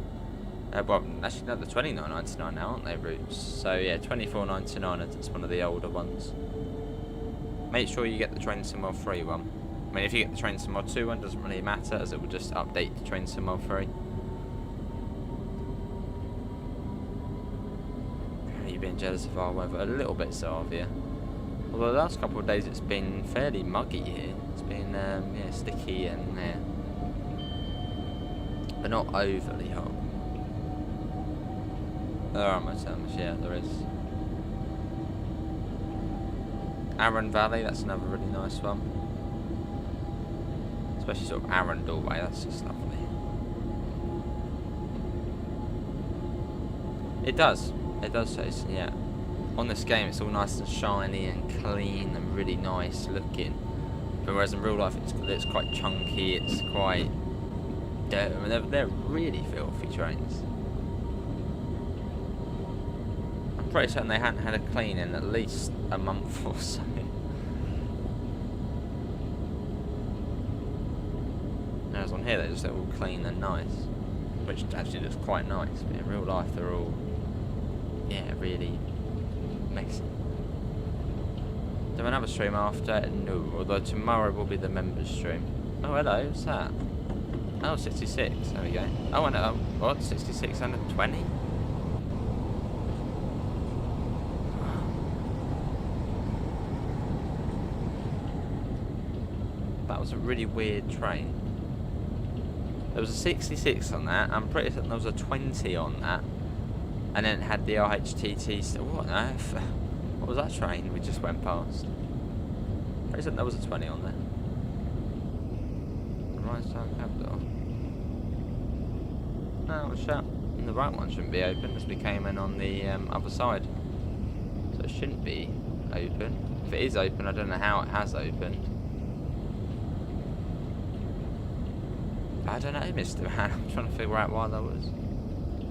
Well, actually, no, they're $29.99 now, aren't they, routes? So yeah, $24.99 as it's one of the older ones. Make sure you get the Train Sim World 3 one. I mean, if you get the Train Sim World 2 one, doesn't really matter, as it will just update the Train Sim World 3. Are you being jealous of our weather? A little bit, Zavia. Although the last couple of days it's been fairly muggy here. It's been yeah, sticky and but not overly hot. There are my terms, yeah, there is. Arran Valley, that's another really nice one. Especially sort of Arundel way, that's just lovely. It does Jason, yeah. On this game it's all nice and shiny and clean and really nice looking. But whereas in real life it's quite chunky, it's quite dirty. I mean, they're really filthy trains. I'm pretty certain they hadn't had a clean in at least a month or so. Whereas on here they just look all clean and nice, which actually looks quite nice. But in real life they're all, yeah, really messy. Do another stream after? No, although tomorrow will be the members stream. Oh hello, what's that? Oh, 66, there we go. Oh, and what, 66 under 20? was a really weird train. There was a 66 on that. I'm pretty certain there was a 20 on that. And then it had the RHTT. What on earth? What was that train we just went past? Pretty certain there was a 20 on there. Right side capital. No, it was shut. And the right one shouldn't be open as we came in on the other side. So it shouldn't be open. If it is open, I don't know how it has opened. I don't know, Mr. Man. I'm trying to figure out why that was.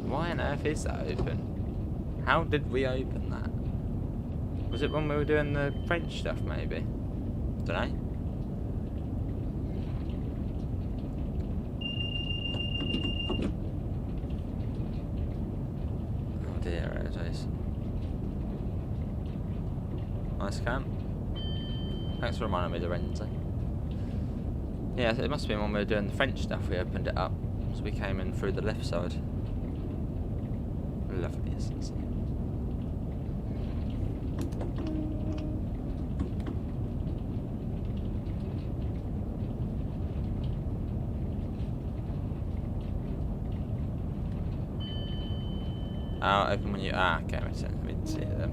Why on earth is that open? How did we open that? Was it when we were doing the French stuff, maybe? Don't know. Oh dear, it is. Nice camp. Thanks for reminding me of the Renzi. Yeah, it must have been when we were doing the French stuff we opened it up. So we came in through the left side. Lovely, isn't it? Oh, open when you... Ah, okay, we didn't see it then.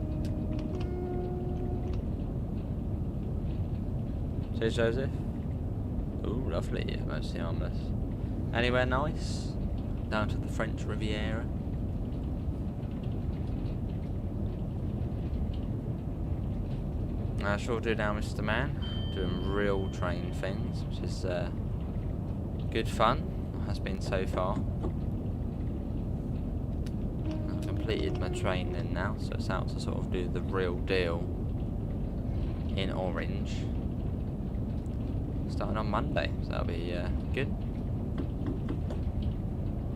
Cheers, Joseph. Ooh, lovely, mostly harmless. Anywhere nice? Down to the French Riviera. I sure do now, Mr. Man. Doing real train things, which is good fun. Has been so far. I've completed my training now, so it's out to sort of do the real deal in Orange. Starting on Monday, so that'll be good.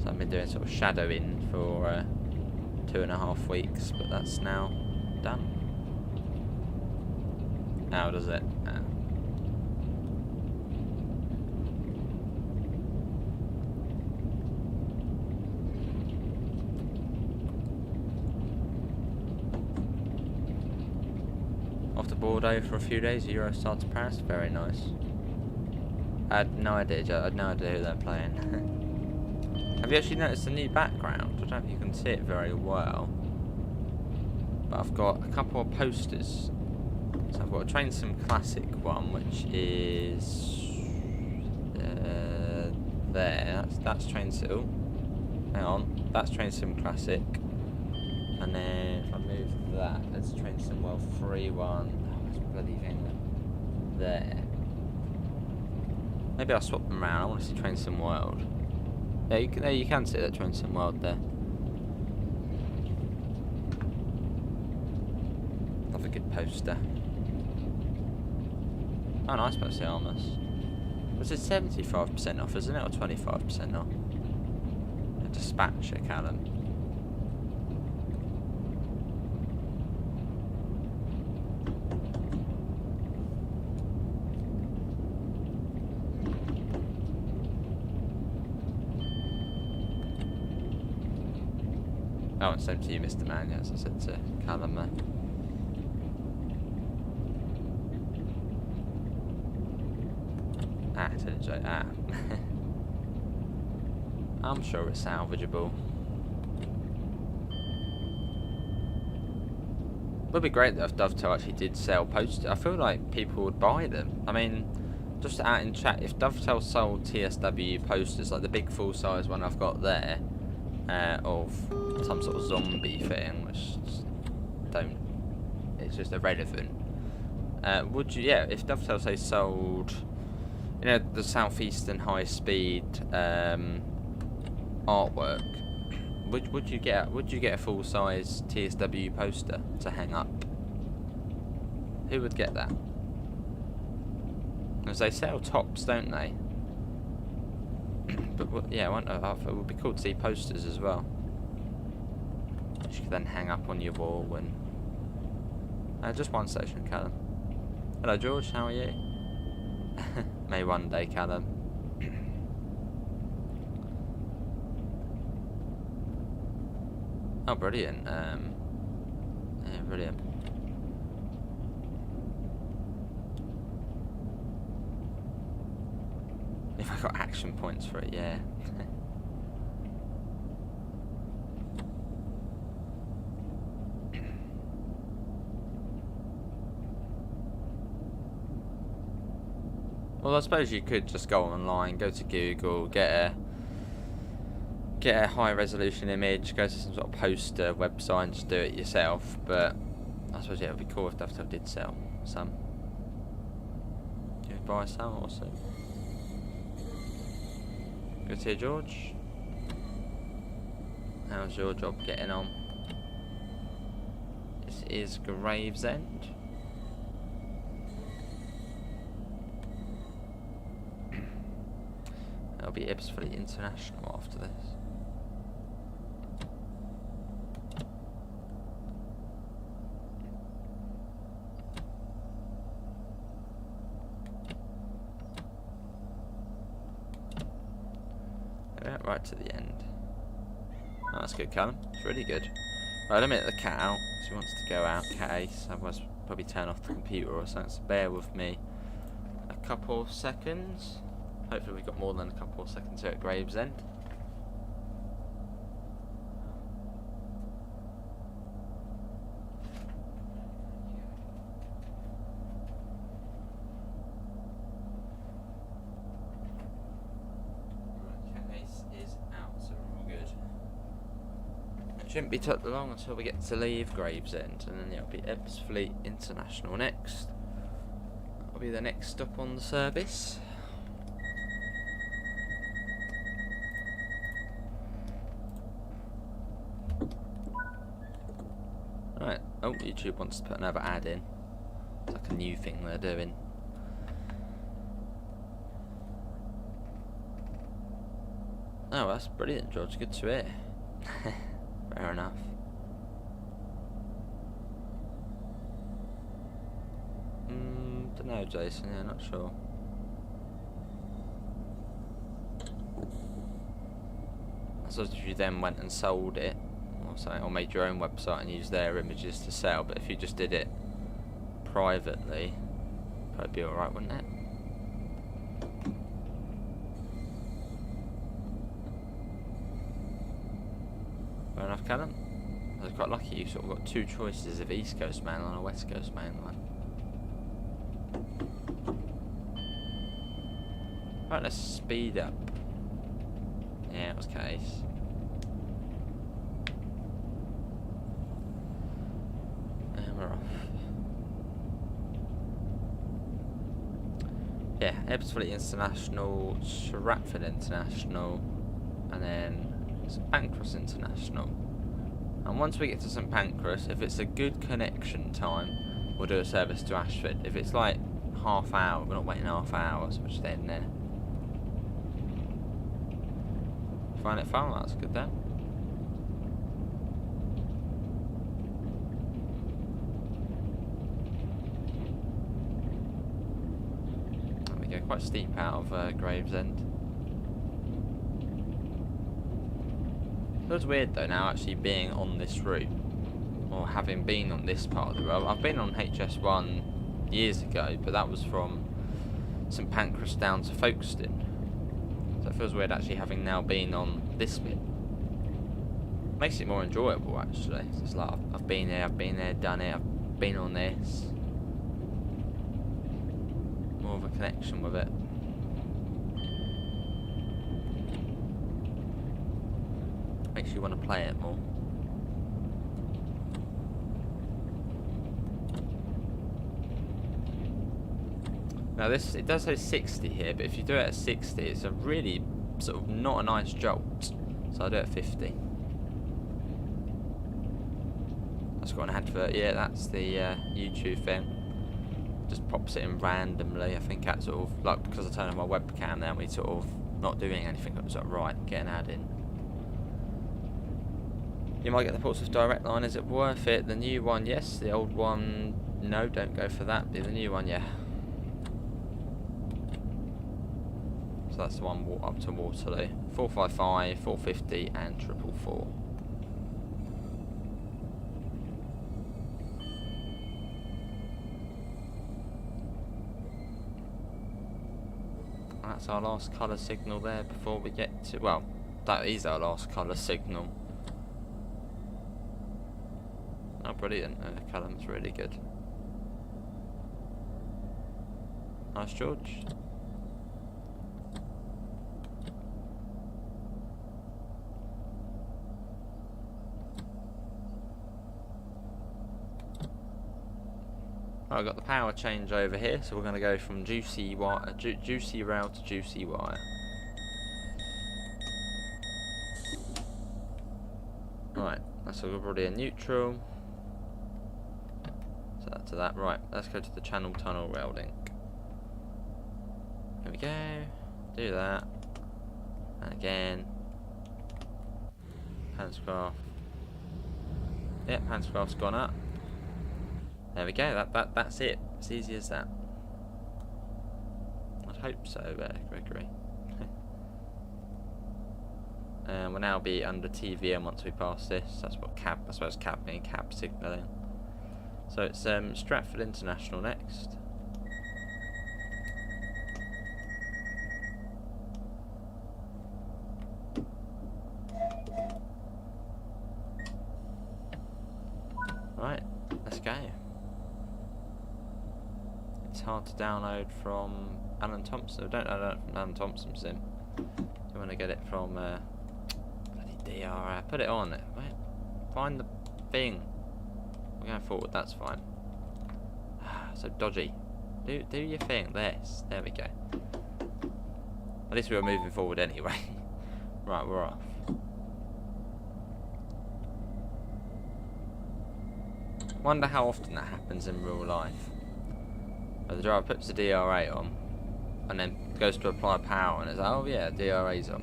So I've been doing sort of shadowing for 2.5 weeks, but that's now done. How does it? Off to Bordeaux for a few days, Eurostar to Paris, very nice. I had no idea, Joe. I had no idea who they're playing. Have you actually noticed the new background? I don't know if you can see it very well. But I've got a couple of posters. So I've got a Train Sim Classic one, which is there. That's Train Sim. Oh, hang on. That's Train Sim Classic. And then if I move that, there's Train Sim World 3 one. Oh, that's bloody thing there. Maybe I'll swap them around. I want to see Train Sim World. Yeah, you can see that Train Sim World there. Another good poster. Oh, nice, mostly harmless. Was it 75% off, isn't it, or 25% off? A dispatcher, Callum. Oh, and same to you, Mr. Man, yes, I said to Callum there. Ah, it's a joke. Ah. I'm sure it's salvageable. Would be great though if Dovetail actually did sell posters. I feel like people would buy them. I mean, just out in chat, if Dovetail sold TSW posters, like the big full-size one I've got there, of some sort of zombie thing, which just don't, it's just irrelevant. Would you, yeah, if Dovetail say sold, you know, the Southeastern high-speed artwork, would you get a full-size TSW poster to hang up? Who would get that? Because they sell tops, don't they? But yeah, it would be cool to see posters as well, which you could then hang up on your wall. And just one section, Callum. Hello, George. How are you? Maybe one day, Callum. Oh, brilliant. Yeah, brilliant. If I got action points for it, yeah. Well, I suppose you could just go online, go to Google, get a high resolution image, go to some sort of poster website and just do it yourself. But I suppose yeah, it would be cool if Dovetail did sell some. Do you buy some also? Good to hear, George. How's your job getting on? This is Gravesend. It'll be Ipswich International after this. Yeah, right to the end. Oh, that's good, Callum. It's really good. Right, let me let the cat out. She wants to go out, cat Ace. Otherwise, probably turn off the computer or something. So bear with me a couple of seconds. Hopefully we've got more than a couple of seconds here at Gravesend. Shouldn't be took long until we get to leave Gravesend, and then it'll be Ebbsfleet International next. That'll be the next stop on the service. Right, oh, YouTube wants to put another ad in. It's like a new thing they're doing. Oh, that's brilliant, George, good to hear. Fair enough. Don't know, Jason. Yeah, not sure. I suppose if you then went and sold it, or something, or made your own website and used their images to sell, but if you just did it privately, probably be alright, wouldn't it? Fair enough, Callum. I was quite lucky you sort of got two choices of East Coast Mainline and a West Coast Mainline. Right, let's speed up. Yeah, it was case. And we're off. Yeah, Ipswich International, Stratford International, and then St Pancras International. And once we get to St Pancras, if it's a good connection time, we'll do a service to Ashford. If it's like half hour, we're not waiting half hours, we're staying there. Find it fun? That's good then. There we go, quite steep out of Gravesend. Feels weird though now actually being on this route, or having been on this part of the road. I've been on HS1 years ago, but that was from St Pancras down to Folkestone. So it feels weird actually having now been on this bit. Makes it more enjoyable actually. It's just like I've been there, done it, I've been on this. More of a connection with it. Makes you want to play it more. Now this, it does say 60 here, but if you do it at 60, it's a really sort of not a nice jolt. So I'll do it at 50. That's got an advert, yeah, that's the YouTube thing. Just pops it in randomly. I think that's sort of, like, because I turned on my webcam then we sort of not doing anything, it was like, right, get an ad in. You might get the Portsmouth Direct Line, is it worth it? The new one, yes. The old one, no, don't go for that. But the new one, yeah. So that's the one up to Waterloo. 455, 450 and 444. That's our last colour signal there before we get to... Well, that is our last colour signal. Oh, brilliant. Callum's really good. Nice, George. Right, I've got the power change over here, so we're going to go from juicy rail to juicy wire. Right, that's already a neutral. So that's to that. Right, let's go to the channel tunnel rail link. Here we go. Do that. And again. Pantscraft. Yep, Pantscraft's gone up. There we go. That's it. It's easy as that. I'd hope so, Gregory. We'll now be under TVM once we pass this. That's what cab. I suppose cab being cab signalling. So it's Stratford International next. Right, let's go. It's hard to download from Alan Thompson. Don't download it from Alan Thompson's sim. You want to get it from bloody DR. Put it on. Wait, find the thing. We're going forward. That's fine. So dodgy. Do your thing. There we go. At least we were moving forward anyway. Right, we're off. Wonder how often that happens in real life. The driver puts the DRA on and then goes to apply power and it's like, oh yeah, DRA's on.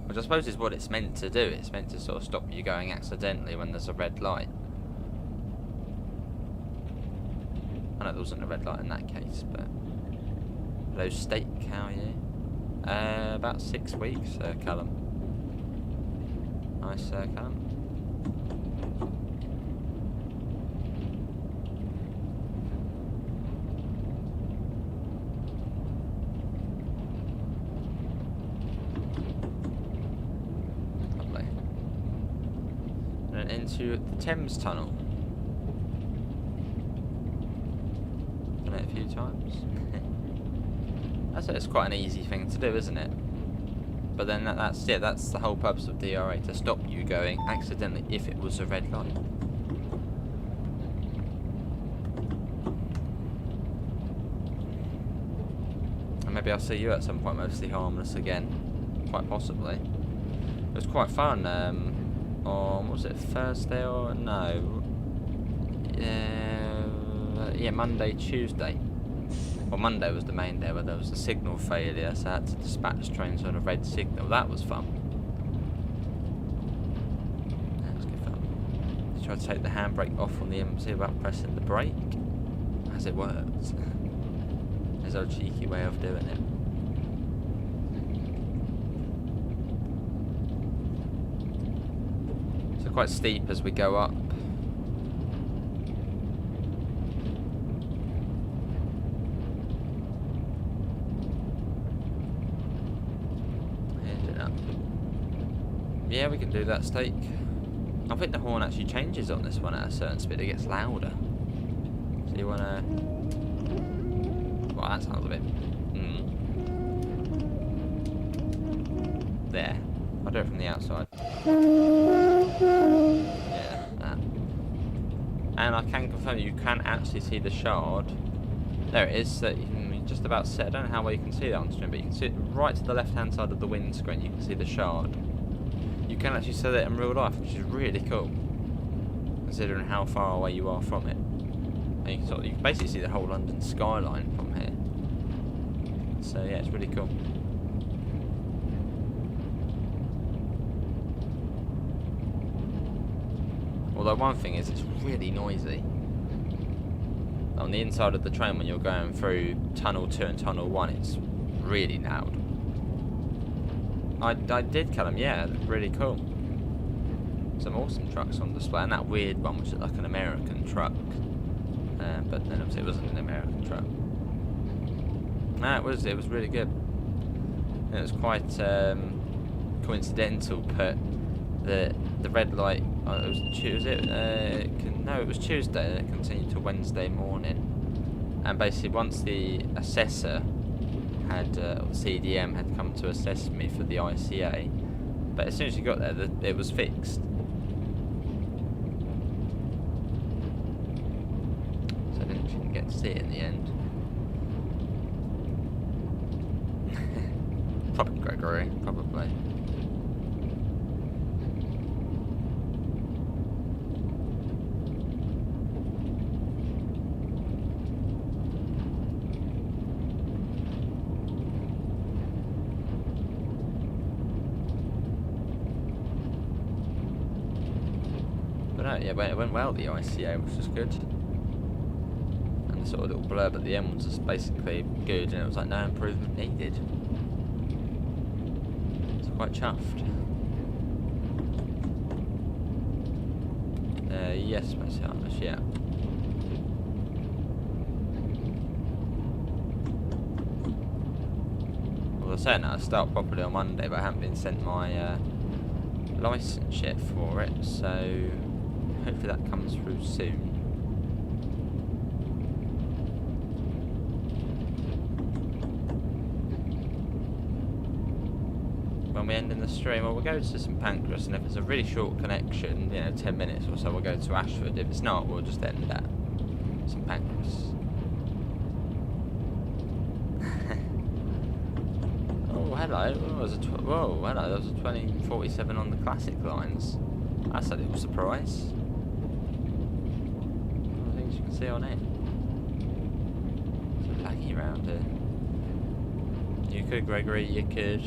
Which I suppose is what it's meant to do. It's meant to sort of stop you going accidentally when there's a red light. I know there wasn't a red light in that case, but... Hello, steak, how are you? About 6 weeks, Callum. Nice, Callum. Into the Thames Tunnel. Done it a few times. It's quite an easy thing to do, isn't it? But then that's it. That's the whole purpose of DRA, to stop you going accidentally if it was a red light. And maybe I'll see you at some point, mostly harmless again, quite possibly. It was quite fun. On, was it Thursday or no? Yeah, Monday, Tuesday. Well, Monday was the main day where there was a signal failure, so I had to dispatch trains on a red signal. That was fun. That was good fun. Try to take the handbrake off on the MC without pressing the brake. As it worked. There's a cheeky way of doing it. Quite steep as we go up. Heading up. Yeah, we can do that, steak. I think the horn actually changes on this one at a certain speed. It gets louder. So you wanna... Well, that sounds a bit... There. I'll do it from the outside. Yeah, that. And I can confirm you can actually see the shard. There it is. So you can just about set. I don't know how well you can see that on stream, but you can see it right to the left-hand side of the windscreen. You can see the shard. You can actually see that in real life, which is really cool, considering how far away you are from it. And you can, you can basically see the whole London skyline from here. So yeah, it's really cool. Although one thing is, it's really noisy. On the inside of the train when you're going through Tunnel 2 and Tunnel 1, it's really loud. I did kill them, yeah, really cool. Some awesome trucks on display, and that weird one which is like an American truck. But then obviously it wasn't an American truck. No, it was really good. it was quite coincidental, but the red light, it was Tuesday, no, it was Tuesday, and it continued to Wednesday morning. And basically once the assessor had, or the CDM had come to assess me for the ICA, but as soon as you got there, it was fixed. So I didn't get to see it in the end. Probably Gregory, probably. But no, yeah, it went well, the ICA, which was good. And the sort of little blurb at the end was just basically good, and it was like, no improvement needed. Quite chuffed. Yes, most harmless, yeah. Well, I was saying that I start properly on Monday, but I haven't been sent my licence yet for it, so hopefully that comes through soon. When we end in the stream, well, we'll go to St Pancras, and if it's a really short connection, 10 minutes or so, we'll go to Ashford. If it's not, we'll just end at St Pancras. Oh, hello. Whoa, hello. There was a 2047 on the classic lines. That's a little surprise. All the things you can see on it. It's laggy around here. You could, Gregory, you could.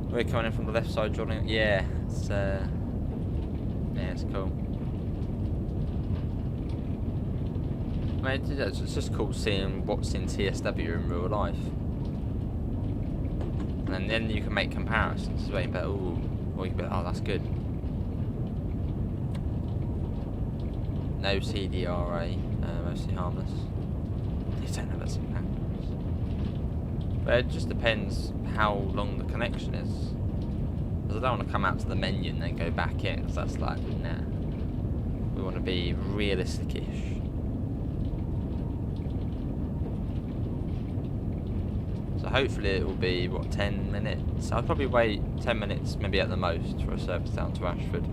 We're coming in from the left side, joining. Yeah, it's cool. I mean, it's just cool seeing what's in TSW in real life, and then you can make comparisons. So you can be, or you can be, oh, that's good. No CDRA, mostly harmless. They don't know about St Pancras. But it just depends how long the connection is. Because I don't want to come out to the menu and then go back in, because that's like, nah. We want to be realistic-ish. So hopefully it will be, 10 minutes? I'll probably wait 10 minutes, maybe at the most, for a service down to Ashford.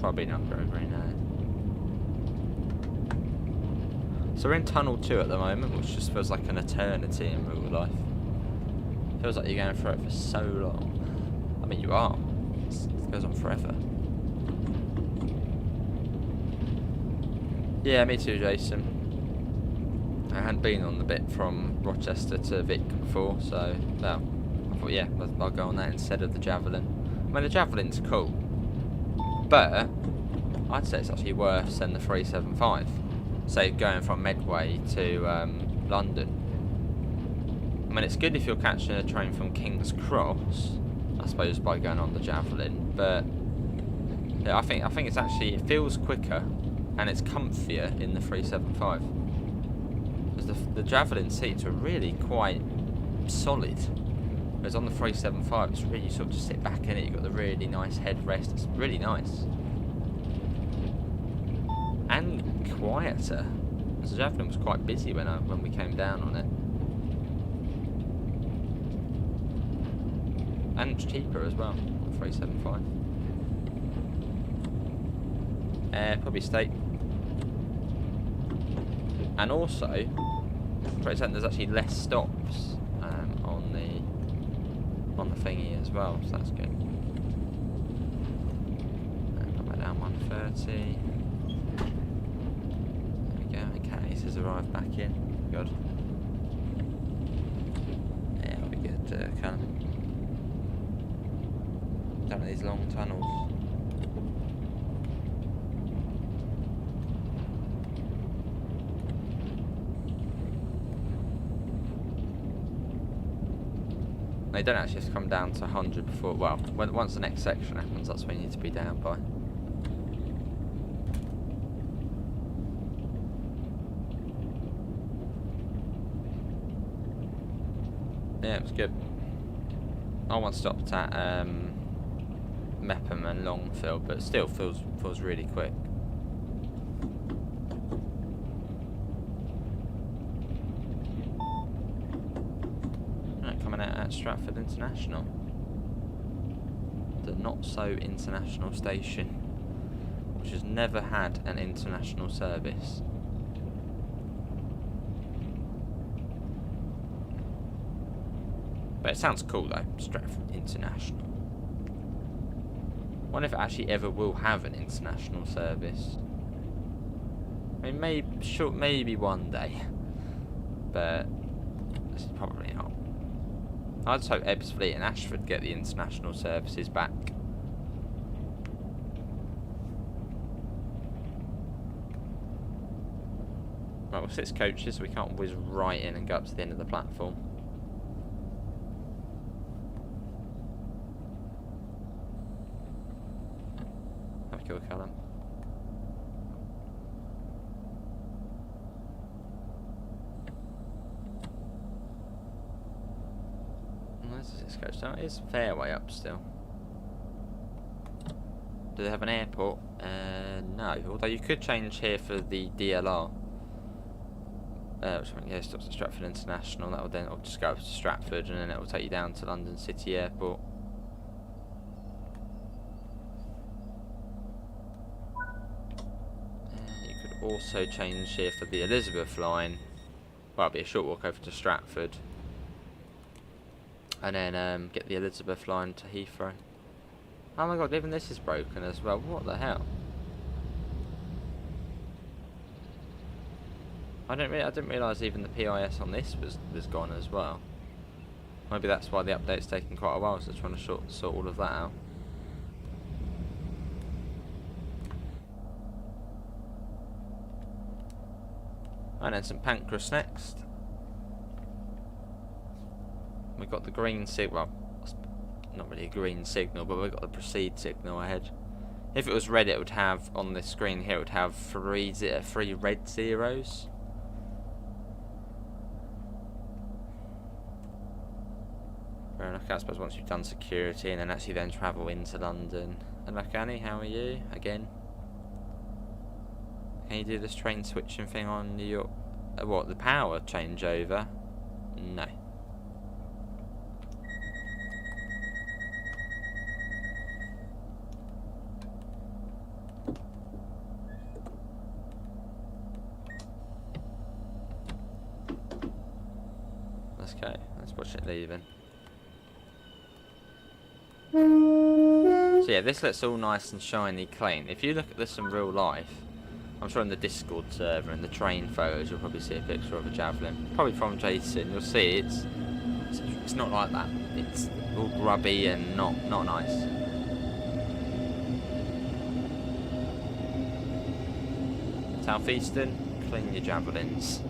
Probably not Gregory, no. So we're in Tunnel 2 at the moment, which just feels like an eternity in real life. Feels like you're going through it for so long. I mean, you are. It goes on forever. Yeah, me too, Jason. I hadn't been on the bit from Rochester to Vic before, so, well, I thought, yeah, I'll go on that instead of the Javelin. I mean, the Javelin's cool. But I'd say it's actually worse than the 375. Say going from Medway to London. I mean, it's good if you're catching a train from King's Cross, I suppose, by going on the Javelin. But yeah, I think it's actually, it feels quicker and it's comfier in the 375. Because the Javelin seats are really quite solid. Whereas on the 375, it's really, you sort of just sit back in it, you've got the really nice headrest, it's really nice. And quieter. Because the Javelin was quite busy when we came down on it. And cheaper as well, the 375. Probably state. And also, there's actually less stops on the thingy as well, so that's good. Come back down 130. There we go. Okay, this has arrived back in. Good. Yeah, it'll be good. Callum. Down these long tunnels. They don't actually have to come down to 100 before, well, once the next section happens, that's when you need to be down by. Yeah, it was good. I once stopped at Mepham and Longfield, but it still feels really quick. Right, coming out at Stratford International, the not so international station, which has never had an international service. But it sounds cool though, Stratford International. I wonder if it actually ever will have an international service. I mean, maybe one day, but this is probably not. I just hope Ebbsfleet and Ashford get the international services back. Right, well, 6 coaches, so we can't whiz right in and go up to the end of the platform. Go, Callum. Where's this coach down? It is a fair way up still. Do they have an airport? No. Although you could change here for the DLR. Which one? Yeah, stops at Stratford International. That will then just go up to Stratford, and then it will take you down to London City Airport. Also change here for the Elizabeth line. Well, it'll be a short walk over to Stratford, and then get the Elizabeth line to Heathrow. Oh my god, even this is broken as well. What the hell? I didn't realise even the PIS on this was gone as well. Maybe that's why the update's taking quite a while. So trying to sort all of that out. And then St Pancras next. We've got the green signal, well, not really a green signal, but we've got the proceed signal ahead. If it was red, it would have, on this screen here, it would have three red zeros. Fair enough, I suppose once you've done security and then actually then travel into London. And look, Annie, how are you? Again. Can you do this train switching thing on New York? What, the power changeover? No. Let's go. Let's watch it leaving. So yeah, this looks all nice and shiny clean. If you look at this in real life, I'm sure in the Discord server and the train photos you'll probably see a picture of a Javelin. Probably from Jason. You'll see it's not like that. It's all grubby and not nice. Southeastern, clean your Javelins.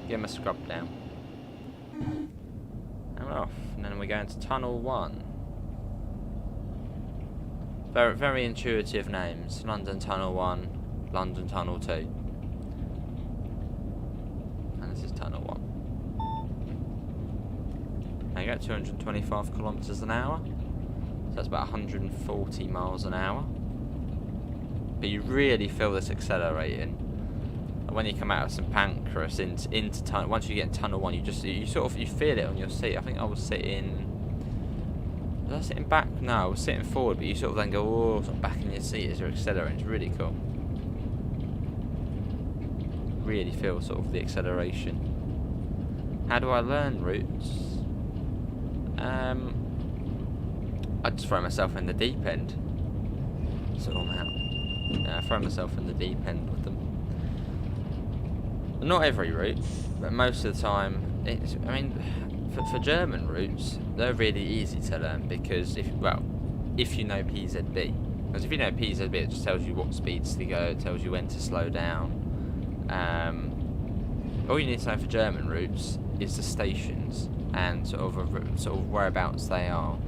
Give them a scrub down. And we're off. And then we go into Tunnel 1. Very, very intuitive names. London Tunnel 1. London Tunnel 2. And this is Tunnel 1. Now you get 225 kilometres an hour. So that's about 140 miles an hour. But you really feel this accelerating. And when you come out of St Pancras into tunnel, once you get in Tunnel 1, you feel it on your seat. I think I was sitting. Was I sitting back? No, I was sitting forward, but you sort of then go, oh, sort of back in your seat as you're accelerating. It's really cool. Really feel sort of the acceleration. How do I learn routes? I just throw myself in the deep end. Sort them out. Yeah, I throw myself in the deep end with them. Not every route, but most of the time. I mean, for German routes, they're really easy to learn because if you know PZB. Because if you know PZB, it just tells you what speeds to go. It tells you when to slow down. All you need to know for German routes is the stations. and sort of whereabouts they are.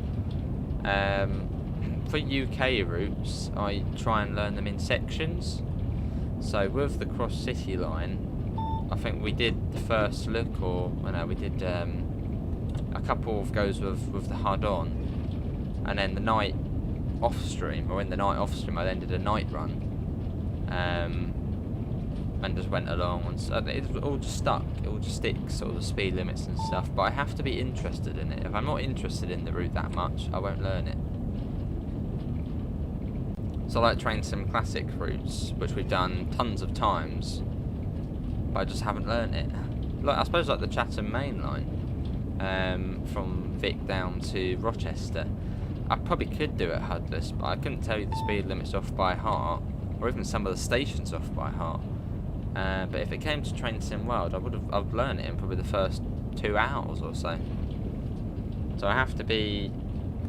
For UK routes, I try and learn them in sections. So with the cross city line, I think we did the first look, or we did a couple of goes with the HUD on, and then the night off stream, or in the night off stream, I then did a night run, and just went along, and so it all just stuck. It all just sticks, sort of the speed limits and stuff. But I have to be interested in it. If I'm not interested in the route that much, I won't learn it. So I like trying some classic routes, which we've done tons of times, but I just haven't learned it. Like, I suppose like the Chatham Mainline, from Vic down to Rochester. I probably could do it HUDless, but I couldn't tell you the speed limits off by heart, or even some of the stations off by heart. But if it came to Train Sim World, I'd learn it in probably the first 2 hours or so. So I have to be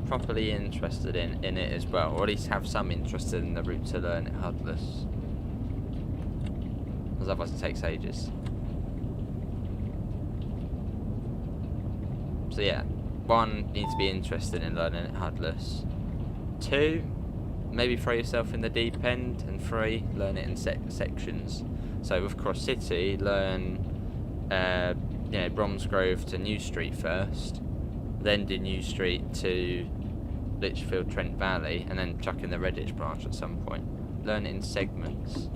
properly interested in it as well, or at least have some interest in the route to learn it HUDless, because otherwise it takes ages. So yeah, 1, you need to be interested in learning it HUDless. 2, maybe throw yourself in the deep end, and 3, learn it in sections. So with Cross City, learn Bromsgrove to New Street first, then do New Street to Lichfield, Trent Valley, and then chuck in the Redditch branch at some point. Learn it in segments.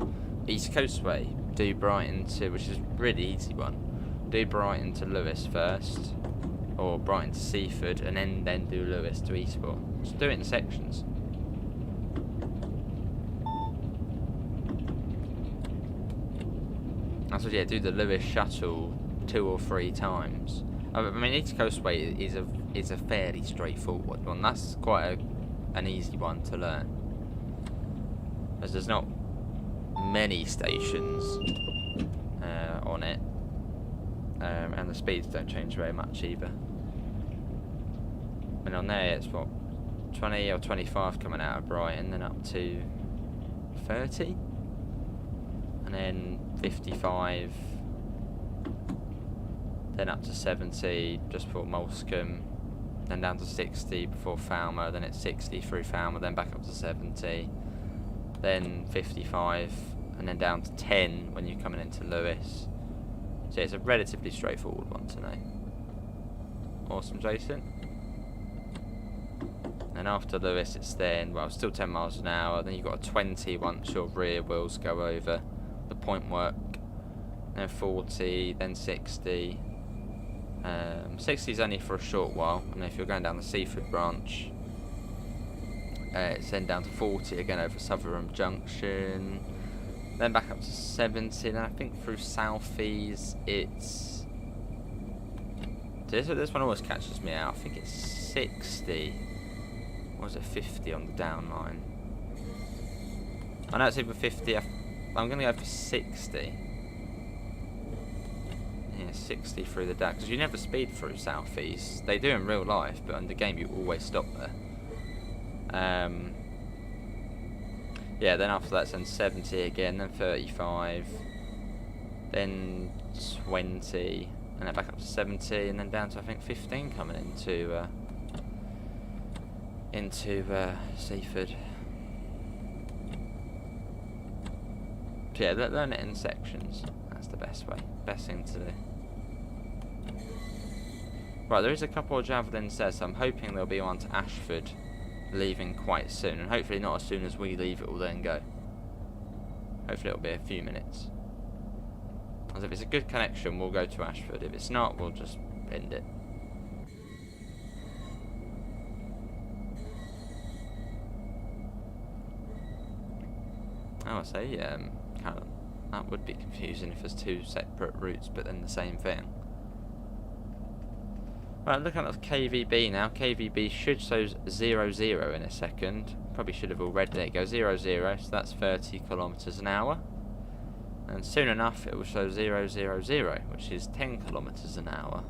East Coast Way, do Brighton to, which is a really easy one, do Brighton to Lewes first, or Brighton to Seaford, and then do Lewes to Eastbourne. Just do it in sections. That's what, yeah, do the Lewes shuttle 2 or 3 times. I mean, East Coast Way is a fairly straightforward one. That's quite an easy one to learn, as there's not many stations on it, and the speeds don't change very much either. And on there, it's what, 20 or 25 coming out of Brighton, then up to 30, and then 55. Then up to 70 just before Molescombe, then down to 60 before Falmer, then it's 60 through Falmer, then back up to 70, then 55, and then down to 10 when you're coming into Lewes. So it's a relatively straightforward one to know. Awesome, Jason. And after Lewes, it's then, well, still 10 miles an hour, then you've got a 20 once your rear wheels go over the point work, then 40, then 60. 60 is only for a short while, and if you're going down the Seaford branch, it's then down to 40 again over Sutherland Junction, then back up to 70, and I think through Southeast it's... This one always catches me out. I think it's 60, or is it 50 on the down line? I know it's either 50, I'm going to go for 60. Yeah, 60 through the down, because you never speed through Southeast. They do in real life, but in the game you always stop there. Yeah, then after that's then 70 again, then 35, then 20, and then back up to 70, and then down to I think 15 coming into Seaford. So yeah, learn it in sections. That's the best way, best thing to do. Right, there is a couple of javelins there, so I'm hoping there'll be one to Ashford leaving quite soon, and hopefully not as soon as we leave it will then go. Hopefully it'll be a few minutes. As if it's a good connection, we'll go to Ashford. If it's not, we'll just end it. Oh, I say, Callum, that would be confusing if there's 2 separate routes but then the same thing. Right, looking at the KVB now. KVB should show 00 in a second. Probably should have already. There you go, 00, so that's 30 kilometers an hour. And soon enough it will show 000, which is 10 kilometers an hour.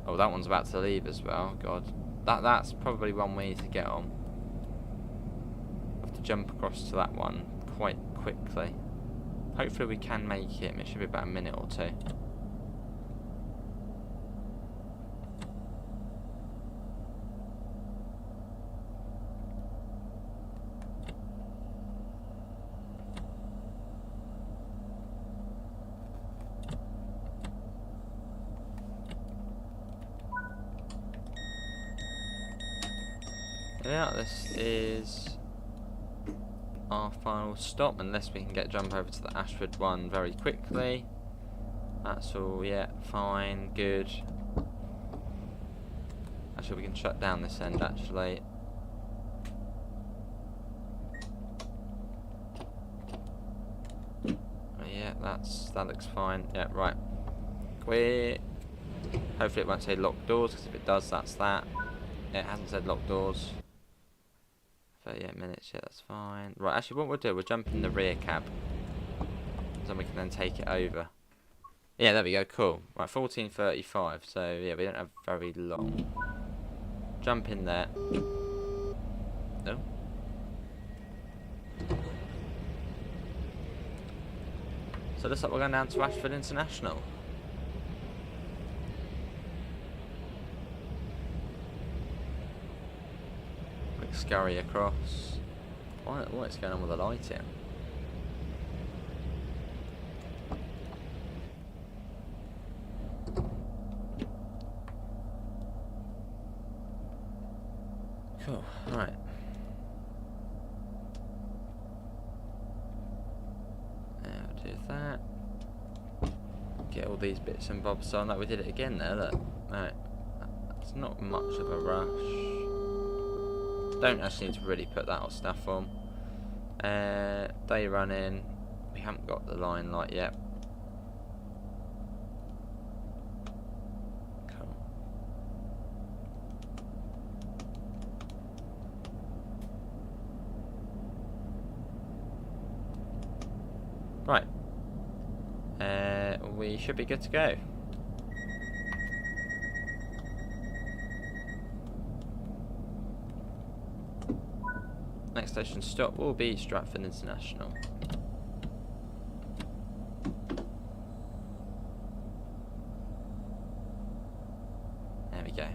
Oh, that one's about to leave as well. God, that's probably one we need to get on. We'll have to jump across to that one quite quickly. Hopefully we can make it. It should be about a minute or 2. Yeah, this is our final stop, unless we can jump over to the Ashford one very quickly. That's all, yeah, fine, good. Actually, we can shut down this end, actually. Yeah, that looks fine. Yeah, right. Quick. Hopefully it won't say locked doors, because if it does, that's that. Yeah, it hasn't said locked doors. 38 minutes, yeah, that's fine. Right, actually what we'll do, we'll jump in the rear cab. So we can then take it over. Yeah, there we go, cool. Right, 14:35, so yeah, we don't have very long. Jump in there. Oh. So looks like we're going down to Ashford International. Quick scurry across. What's going on with the lighting? Cool, right. Now do that. Get all these bits and bobs on. Like we did it again there, look. Right. It's not much of a rush. Don't actually need to really put that or stuff on. Day running. We haven't got the line light yet. Cool. Right. We should be good to go. Next station stop will be Stratford International. There we go.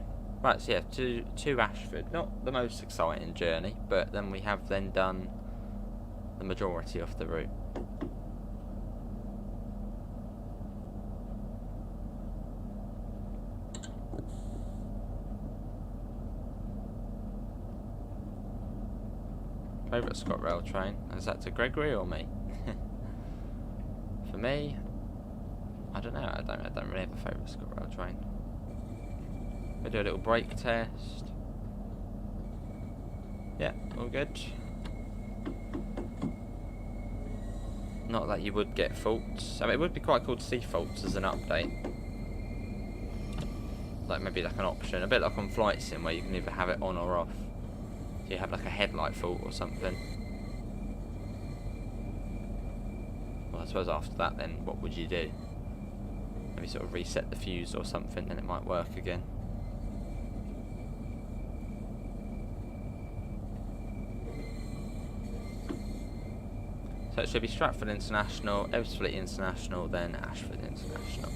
Right, so yeah, to Ashford. Not the most exciting journey, but then we have then done the majority of the route. Favourite ScotRail train? Is that to Gregory or me? For me, I don't know. I don't really have a favourite ScotRail train. We do a little brake test. Yeah, all good. Not that you would get faults. I mean, it would be quite cool to see faults as an update. Like maybe like an option, a bit like on Flight Sim where you can either have it on or off. So you have like a headlight fault or something. Well, I suppose after that then, what would you do? Maybe sort of reset the fuse or something and it might work again. So it should be Stratford International, Ebbsfleet International, then Ashford International.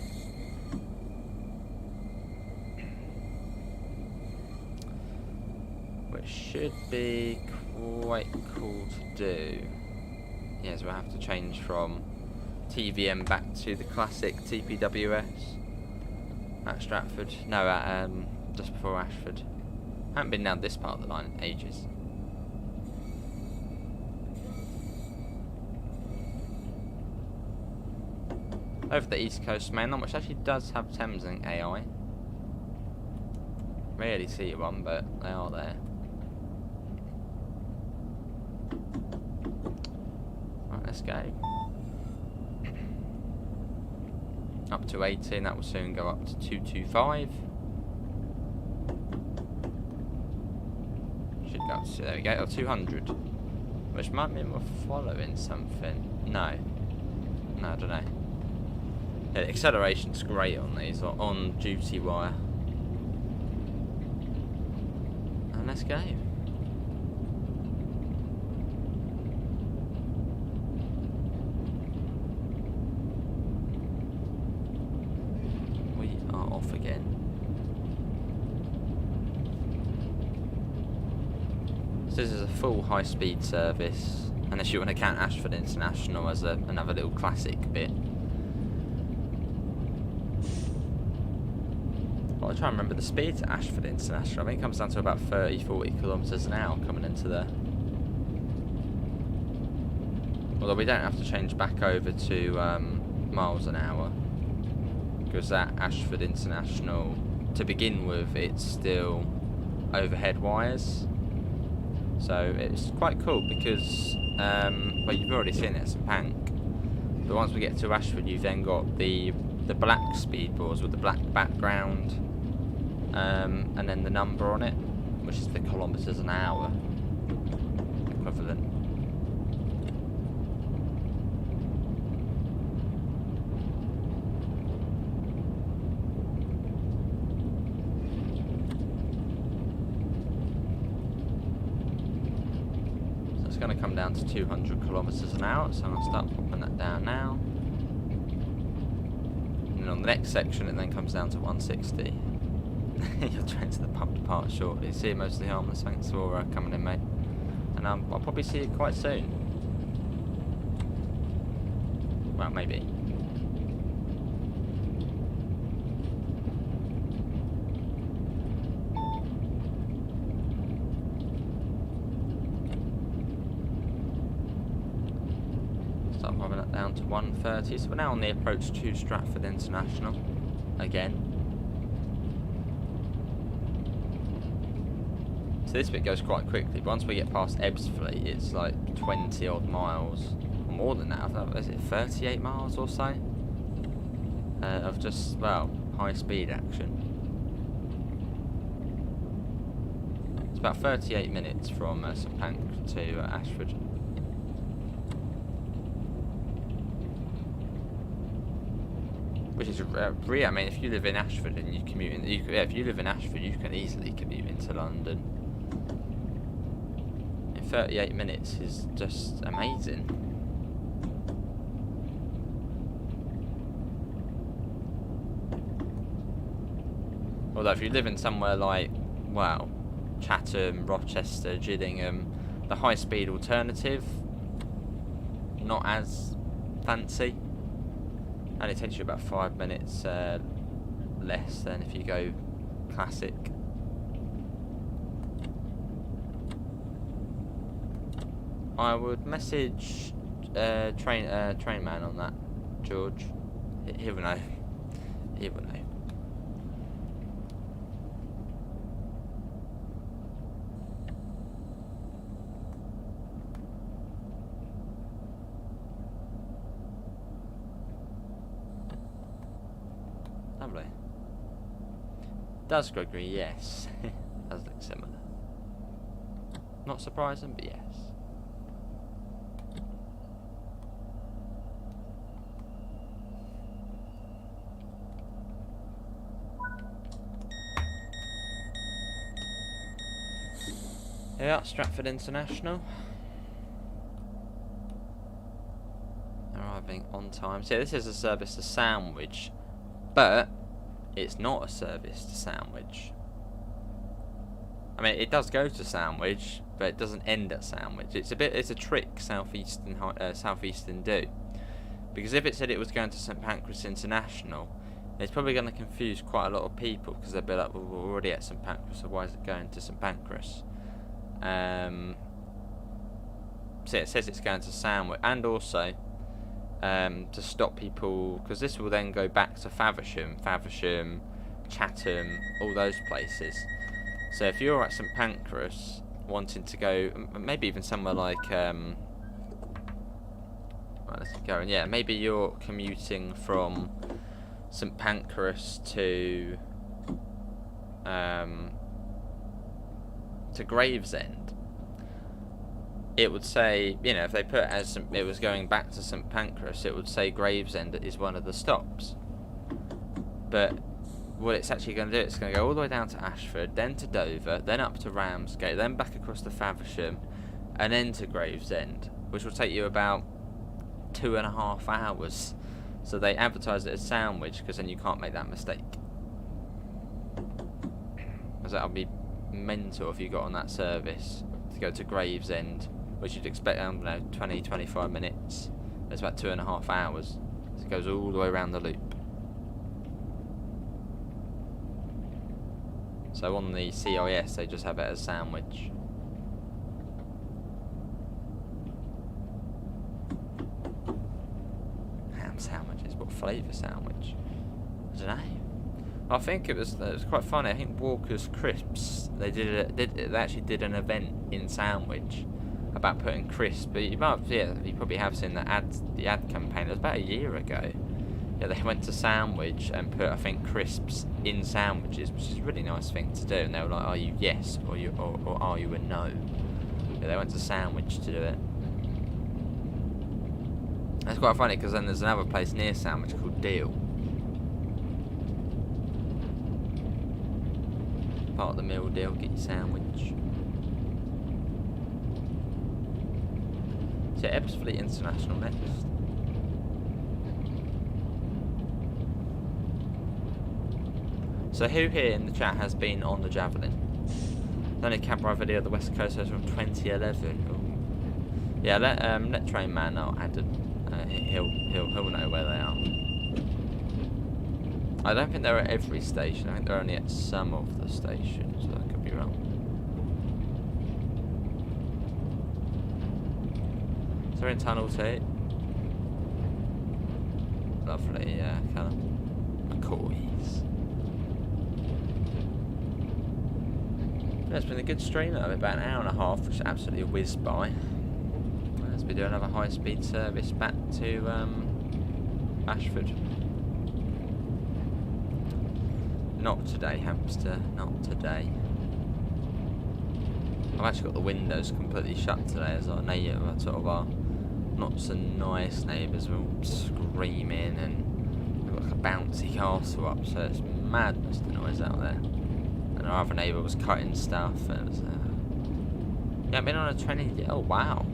Which should be quite cool to do. Yeah, so we'll have to change from TVM back to the classic TPWS at Stratford. No, at just before Ashford. Haven't been down this part of the line in ages. Over the East Coast Mainline, which actually does have Thameslink AI. Rarely see one, but they are there. Right, let's go. Up to 18, that will soon go up to 225. Should go up to, there we go, 200. Which might mean we're following something. No, I don't know. Yeah, the acceleration's great on these, or on duty wire. And let's go. We are off again. So this is a full high-speed service, unless you want to count Ashford International as another little classic bit. I'll try and remember the speed to Ashford International. I think it comes down to about 30-40 kilometres an hour coming into there. Although we don't have to change back over to miles an hour, because that Ashford International, to begin with, it's still overhead wires. So it's quite cool because, well, you've already seen it at St Panc, but once we get to Ashford, you've then got the black speed boards with the black background, and then the number on it, which is the kilometres an hour equivalent. So it's going to come down to 200 kilometres an hour, so I'm going to start popping that down now. And on the next section it then comes down to 160. You'll train to the pumped part shortly. See you mostly harmless. Thanks for coming in, mate. And I'll probably see you quite soon. Well, maybe. Start popping that down to 130. So we're now on the approach to Stratford International again. So this bit goes quite quickly, but once we get past Ebbsfleet, it's like 20 odd miles, or more than that. I don't know, is it 38 miles or so? Of just, well, high speed action. It's about 38 minutes from St Pancras to Ashford. Which is really, I mean, if you live in Ashford and you commute in, if you live in Ashford, you can easily commute into London. 38 minutes is just amazing. Although if you live in somewhere like, well, Chatham, Rochester, Gillingham, the high speed alternative, not as fancy. And it takes you about 5 minutes less than if you go classic. I would message train man on that, George. He will know. He will know. Lovely. Does Gregory? Yes. Does look similar. Not surprising, but yes. Yeah, Stratford International. Arriving on time. So this is a service to Sandwich, but it's not a service to Sandwich. I mean, it does go to Sandwich, but it doesn't end at Sandwich. It's a trick Southeastern do, because if it said it was going to St Pancras International, it's probably going to confuse quite a lot of people, because they'll be like, well, we're already at St Pancras, so why is it going to St Pancras? So it says it's going to Sandwich, and also to stop people, because this will then go back to Faversham, Chatham, all those places. So if you're at St Pancras wanting to go, maybe even somewhere like, right, let's keep going. Yeah, maybe you're commuting from St Pancras to Gravesend. It would say, you know, if they put it as it was going back to St Pancras, it would say Gravesend is one of the stops. But what it's actually going to do, it's going to go all the way down to Ashford, then to Dover, then up to Ramsgate, then back across to Faversham, and then to Gravesend, which will take you about 2.5 hours. So they advertise it as Sandwich, because then you can't make that mistake. Because that would be mental if you got on that service to go to Gravesend, which you'd expect, I don't know, 20-25 minutes. It's about 2.5 hours. So it goes all the way around the loop. So on the CIS, they just have it as sandwich. Ham sandwiches. What flavour sandwich? I don't know. I think it was quite funny. I think Walker's Crisps, they actually did an event in Sandwich about putting crisps. But you probably have seen the ad campaign. It was about a year ago. Yeah, they went to Sandwich and put, I think, crisps in sandwiches, which is a really nice thing to do. And they were like, "Are you yes or are you a no?" Yeah, they went to Sandwich to do it. That's quite funny because then there's another place near Sandwich called Deal. Part of the meal deal, get your sandwich. So Ebbsfleet International next. So who here in the chat has been on the Javelin? The only cab ride video of the West Coast was from 2011. Ooh. Yeah, let Train Man know. He'll know where they are. I don't think they're at every station. I think they're only at some of the stations. So I could be wrong. So we're in Tunnel 2. Lovely, yeah, Callum. McCoys. Yeah, it's been a good stream of about an hour and a half, which absolutely whizzed by. Let's be doing another high-speed service back to Ashford. Not today, hamster, not today. I've actually got the windows completely shut today as our neighbour, sort of our not so nice neighbours were all screaming, and we've got like a bouncy castle up, so it's madness the noise out there. And our other neighbour was cutting stuff, and it was, yeah, I've been on a 20, oh wow.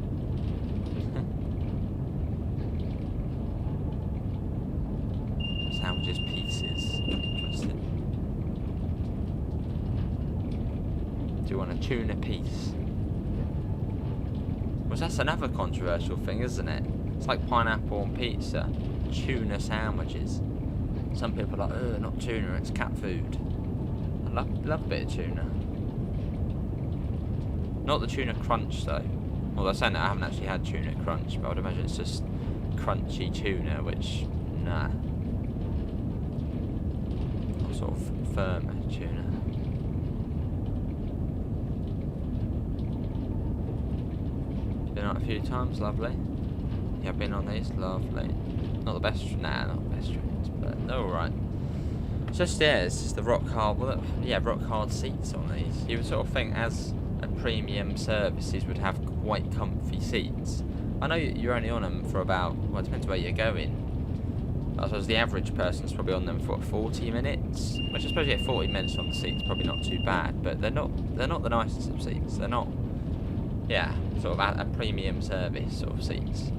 Sandwiches pieces, interesting. Do you want a tuna piece? Well, that's another controversial thing, isn't it? It's like pineapple on pizza. Tuna sandwiches. Some people are like, oh, not tuna, it's cat food. I love a bit of tuna. Not the tuna crunch, though. Although saying that, I haven't actually had tuna crunch, but I would imagine it's just crunchy tuna, which, nah. Not sort of firmer tuna. Been on a few times, lovely. Yeah, I've been on these, lovely. Not the best, not the best trains, but they're alright. Just, yeah, it's just the rock hard, well, yeah, rock hard seats on these. You would sort of think as a premium service, these would have quite comfy seats. I know you're only on them for about, well, it depends where you're going. I suppose the average person's probably on them for 40 minutes, which I suppose, yeah, 40 minutes on the seats probably not too bad, but they're not the nicest of seats. They're not, yeah, sort of a premium service sort of seats.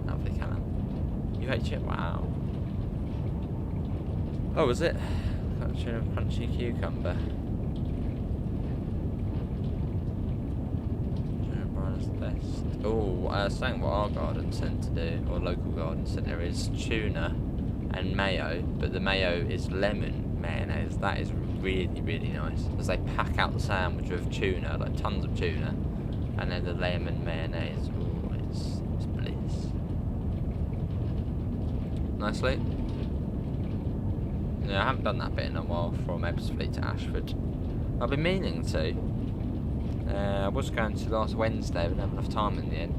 Lovely colour. You hate it? Wow. Oh, was it? Tuna crunchy cucumber. Tuna brine is the best. Oh, saying what our garden centre do, or local garden centre, is tuna and mayo, but the mayo is lemon mayonnaise. That is really, really nice. As they pack out the sandwich with tuna, like tons of tuna, and then the lemon mayonnaise. Oh, it's bliss. Nicely. Yeah, I haven't done that bit in a while from Ebbsfleet to Ashford. I've been meaning to. I was going to last Wednesday, but didn't have enough time in the end.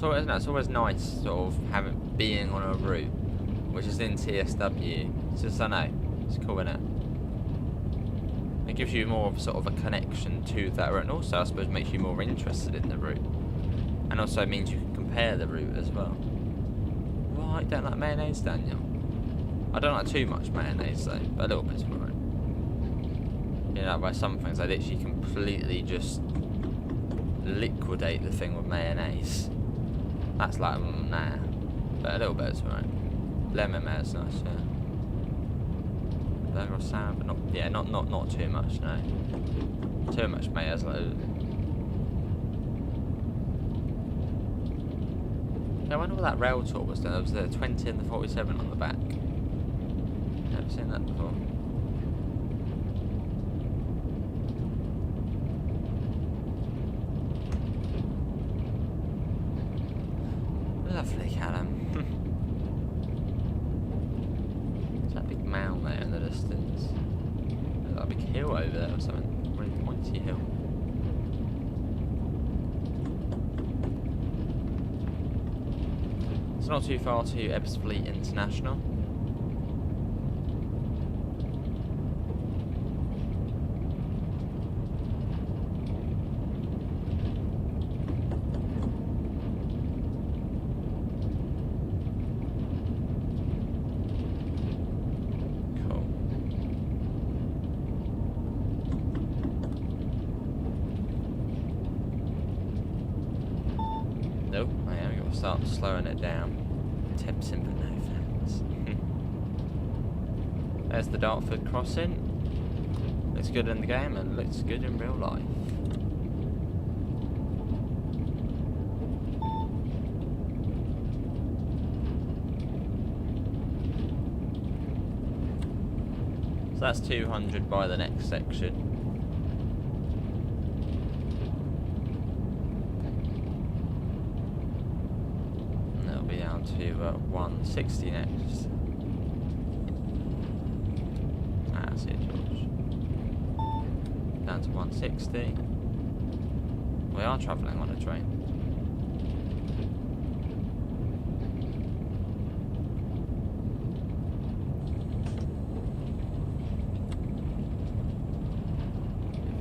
So isn't it? It's always nice, sort of being on a route, which is in TSW. It's just, I know, it's cool, isn't it? It gives you more of sort of a connection to that route, and also I suppose makes you more interested in the route, and also means you can compare the route as well. Right, you don't like mayonnaise, Daniel? I don't like too much mayonnaise though, but a little bit's alright. You know, by some things I literally completely just liquidate the thing with mayonnaise. That's like, nah. But a little bit is alright. Lemon mayo's nice, yeah. Burger or salad, but not, yeah, not too much, no. Too much mayo's like, I wonder what that rail tour was then. There was the 20 and the 47 on the back. Never seen that before. Lovely, Chatham. There's that big mound there in the distance. There's that big hill over there or something. Really pointy hill. It's not too far to Ebbsfleet International. Nope, I am going to start slowing it down. Tempting, but no thanks. There's the Dartford crossing. Looks good in the game and looks good in real life. So that's 200 by the next section. To 160 next. That's it, George. Down to 160. We are travelling on a train.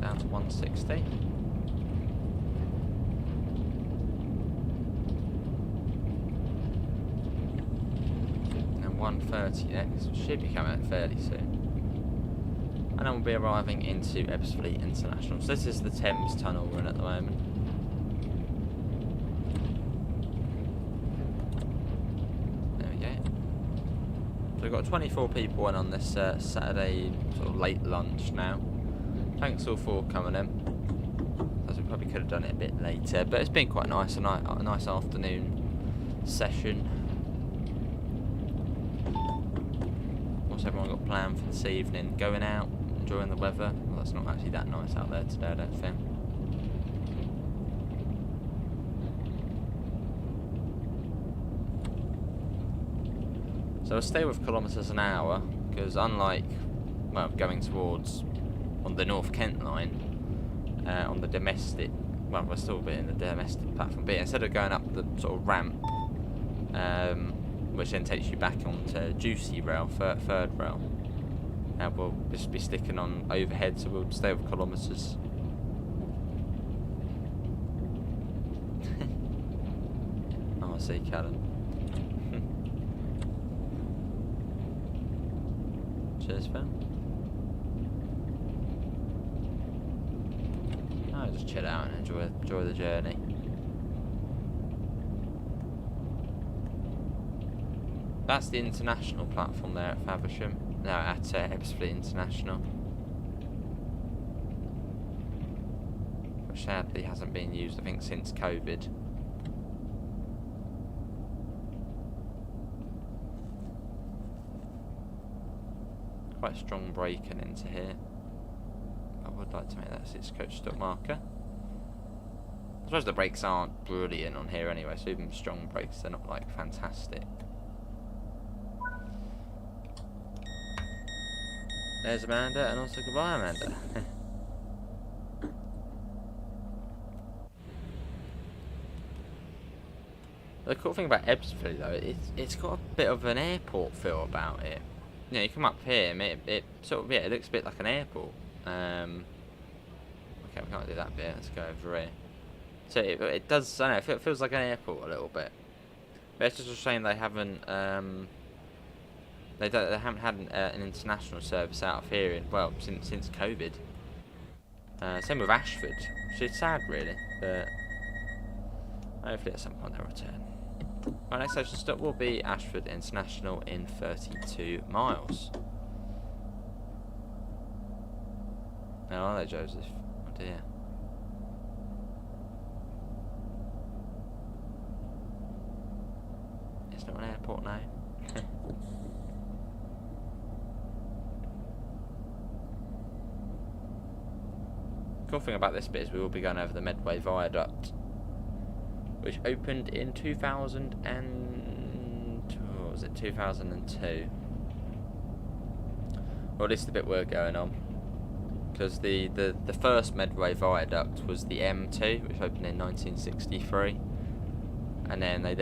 Down to 160. And 130 next. Should be coming out fairly soon. And then we'll be arriving into Ebbsfleet International. So this is the Thames tunnel we're in at the moment. There we go. So we've got 24 people in on this Saturday sort of late lunch now. Thanks all for coming in. As we probably could have done it a bit later, but it's been quite nice, a nice afternoon session. What's everyone got planned for this evening? Going out? Enjoying the weather? Well, it's not actually that nice out there today, I don't think. So we'll stay with kilometres an hour, because unlike, well, going towards on the North Kent line, on the domestic, well, we're still in the domestic platform, but instead of going up the sort of ramp, which then takes you back onto Juicy Rail, third rail, we'll just be sticking on overhead, so we'll stay with kilometres. Oh, I see, Callum. Cheers, fam. Oh, just chill out and enjoy the journey. That's the international platform there at Faversham. No, at Ebbsfleet International. Which sadly hasn't been used, I think, since COVID. Quite strong braking into here. I would like to make that 6 coach stop marker. I suppose the brakes aren't brilliant on here anyway, so even strong brakes, they're not like fantastic. There's Amanda, and also goodbye, Amanda. The cool thing about Ebbsfleet though, it's got a bit of an airport feel about it. You know, you come up here, and it sort of, yeah, it looks a bit like an airport. Okay, we can't do that bit. Let's go over here. So it does. I don't know. It feels like an airport a little bit. But it's just a shame they haven't. They haven't had an international service out of here since COVID. Same with Ashford, which is sad really, but hopefully at some point they'll return. Our next station stop will be Ashford International in 32 miles. Now are they, Joseph? Oh dear. It's not an airport now. Cool thing about this bit is we will be going over the Medway Viaduct, which opened in 2002? Or at least the bit we're going on. Because the first Medway Viaduct was the M2, which opened in 1963. And then the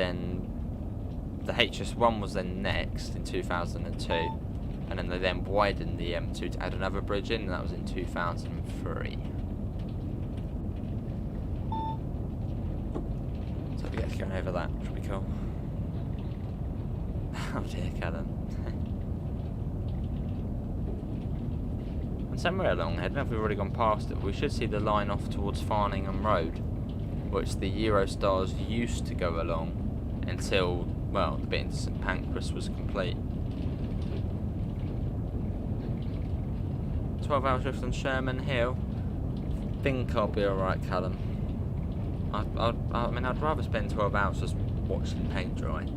HS1 was then next in 2002. And then they then widened the M2 to add another bridge in, and that was in 2003. So we get to go over that, which will be cool. Oh dear, Chatham. And somewhere along here, I don't know if we've already gone past it, but we should see the line off towards Farningham Road, which the Eurostars used to go along until, well, the bit into St Pancras was complete. 12 hours drift on Sherman Hill. Think I'll be alright, Callum. I mean, I'd rather spend 12 hours just watching paint dry.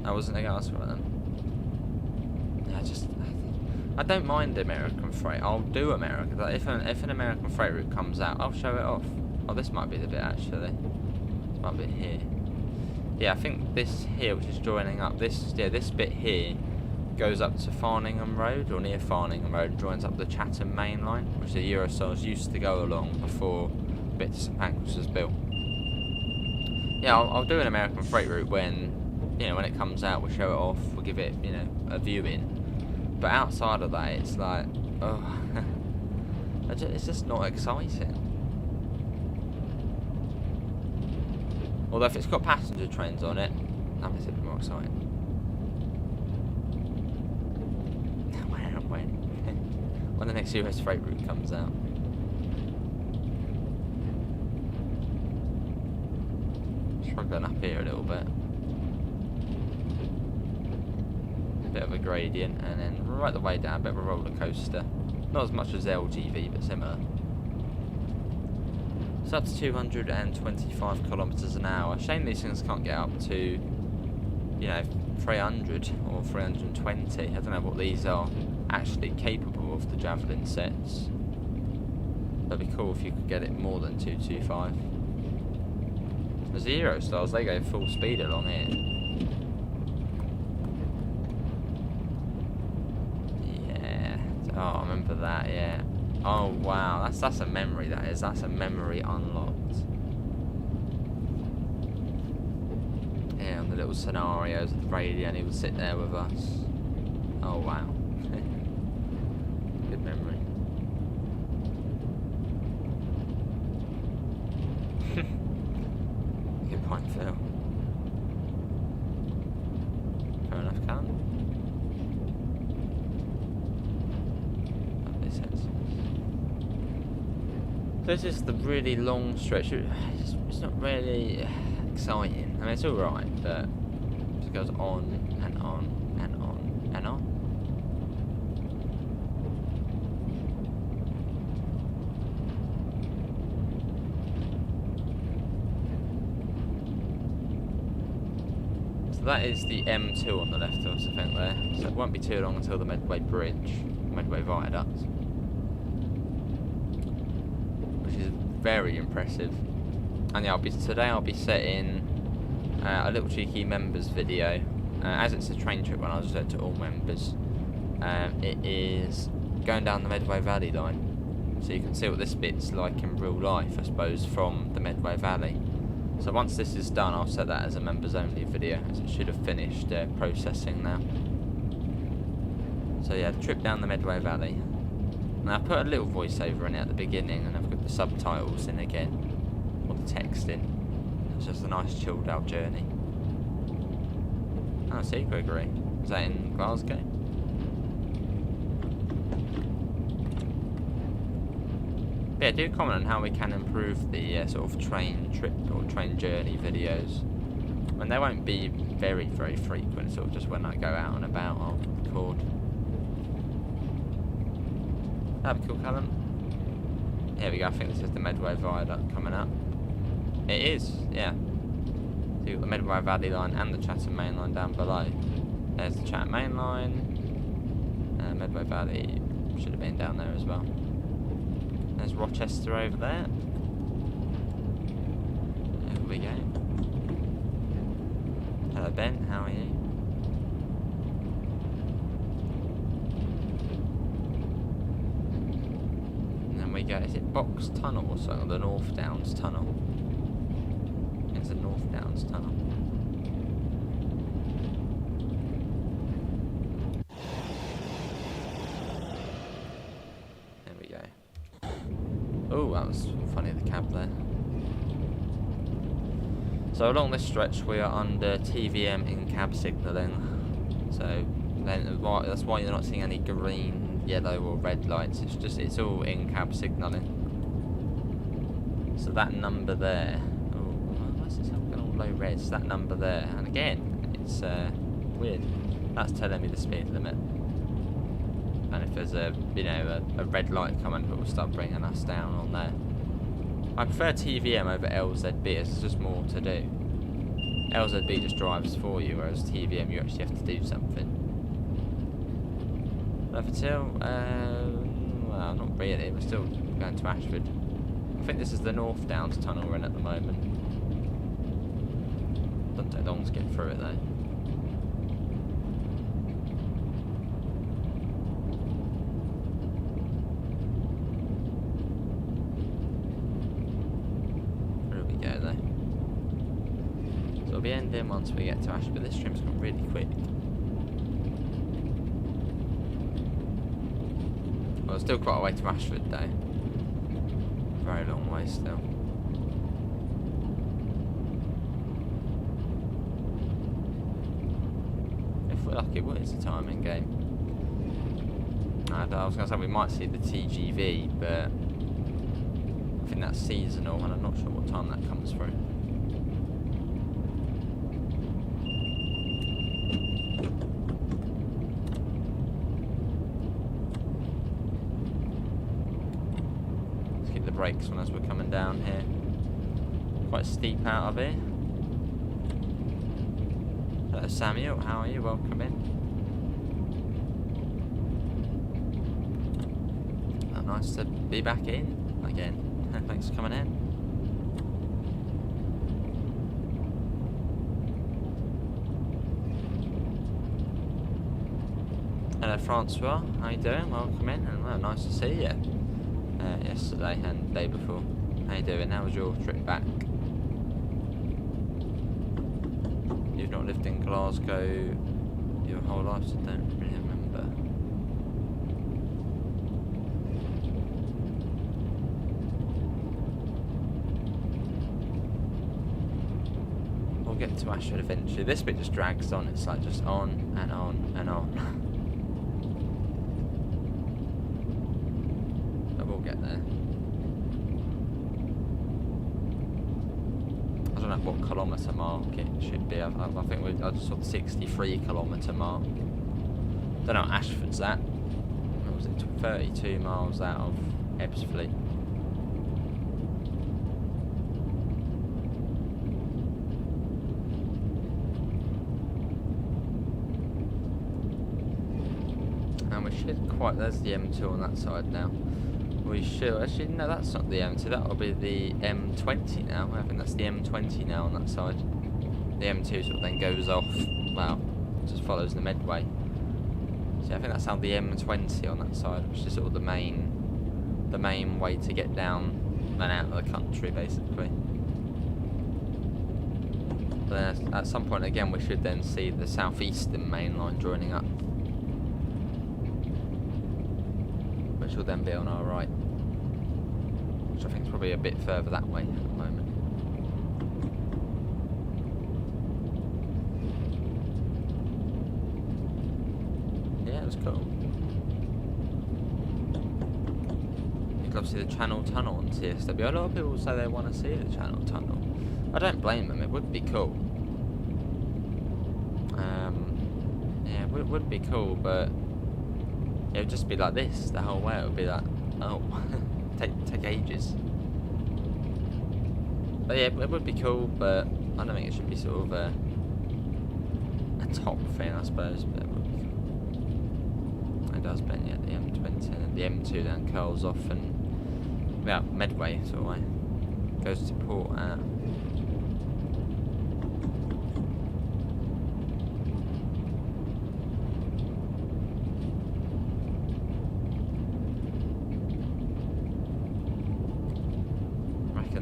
I wasn't going to ask for them. Yeah, I don't mind American freight. I'll do America. Like if an American freight route comes out, I'll show it off. Oh, this might be the bit actually. This might be here. Yeah, I think this here, which is joining up. This bit here goes up to Farningham Road, or near Farningham Road, and joins up the Chatham Mainline, which the Eurostars used to go along before the bit to St Pancras was built. Yeah, I'll do an American freight route when it comes out. We'll show it off. We'll give it, a viewing. But outside of that, it's like, oh, it's just not exciting. Although if it's got passenger trains on it, that makes it a bit more exciting. When the next US freight route comes out. Struggling up here a little bit. Bit of a gradient, and then right the way down, a bit of a roller coaster. Not as much as LGV, but similar. It's up to 225 kilometres an hour. Shame these things can't get up to, 300 or 320. I don't know what these are actually capable of, the Javelin sets. That'd be cool if you could get it more than 225. There's the Eurostars, they go full speed along here. Yeah. Oh, I remember that, yeah. Oh wow, that's a memory, that is. That's a memory unlocked. Yeah, on the little scenarios with radio, and he would sit there with us. Oh wow. Good memory. Good point, Phil. Fair enough, Callum. Lovely sense. This is the really long stretch. It's not really exciting. I mean, it's alright, but it just goes on and on and on and on. So that is the M2 on the left of us, I think, there. So it won't be too long until the Medway Bridge, Medway Viaduct, which is very impressive. And yeah, today I'll be setting a little cheeky members video. As it's a train trip one, I'll just set it to all members. It is going down the Medway Valley line, so you can see what this bit's like in real life, I suppose, from the Medway Valley. So once this is done, I'll set that as a members only video, as it should have finished processing now. So yeah, trip down the Medway Valley. Now I put a little voiceover in it at the beginning, and I've got the subtitles in again. Or the text in. It's just a nice chilled out journey. Oh, see, Gregory. Is that in Glasgow? But yeah, do comment on how we can improve the sort of train trip or train journey videos. And they won't be very, very frequent, sort of just when I go out and about, I'll record. That'd be cool, Callum. Here we go, I think this is the Medway Viaduct coming up. It is, yeah. So you've got the Medway Valley Line and the Chatham Mainline down below. There's the Chatham Mainline. Medway Valley should have been down there as well. There's Rochester over there. There we go. Hello Ben, how are you? And then we go, is it Box Tunnel or something? The North Downs Tunnel. It's the North Downs Tunnel. There we go. Oh, that was funny, the cab there. So along this stretch we are under TVM in-cab signalling, so then that's why you're not seeing any green, yellow or red lights, it's all in-cab signalling. So that number there, oh, what's this going all low red, so that number there, and again, it's weird, that's telling me the speed limit. And if there's a red light coming, it will start bringing us down on there. I prefer TVM over LZB, it's just more to do. LZB just drives for you, whereas TVM you actually have to do something. Levertill, well, not really, we're still going to Ashford. I think this is the North Downs tunnel we're in at the moment. Doesn't take long to get through it though. We'll be ending once we get to Ashford. This trim's gone really quick. Well, it's still quite a way to Ashford though. Very long way still. If we're lucky, what is the timing game? I was going to say we might see the TGV, but I think that's seasonal and I'm not sure what time that comes through. Brakes on as we're coming down here. Quite steep out of here. Hello Samuel, how are you? Welcome in. Oh, nice to be back in again. Thanks for coming in. Hello Francois, how you doing? Welcome in, and well, nice to see you. Yesterday and the day before. How you doing? How was your trip back? You've not lived in Glasgow your whole life, so don't really remember. We'll get to Ashford eventually. This bit just drags on, it's like just on and on and on. Get there. I don't know what kilometre mark it should be. I think I just saw the 63 kilometre mark. Don't know what Ashford's at. What was it? 32 miles out of Ebbsfleet. And we should quite. There's the M2 on that side now. We should, actually no, that's not the M2, that'll be the M20 now. I think that's the M20 now on that side. The M2 sort of then goes off, well, just follows the Medway. So I think that's how the M20 on that side, which is sort of the main way to get down and out of the country, basically. But then at some point again, we should then see the Southeastern Mainline joining up, which will then be on our right, which I think is probably a bit further that way at the moment. Yeah, it was cool. You can see the Channel Tunnel on TSW. A lot of people say they want to see the Channel Tunnel. I don't blame them, it would be cool. it would be cool, but it would just be like this the whole way. It would be like, oh, take ages. But yeah, it would be cool, but I don't think it should be sort of a top thing, I suppose. But it would be cool. It does bend, yeah, the M20 and the M2 then curls off and Medway sort of way goes to port.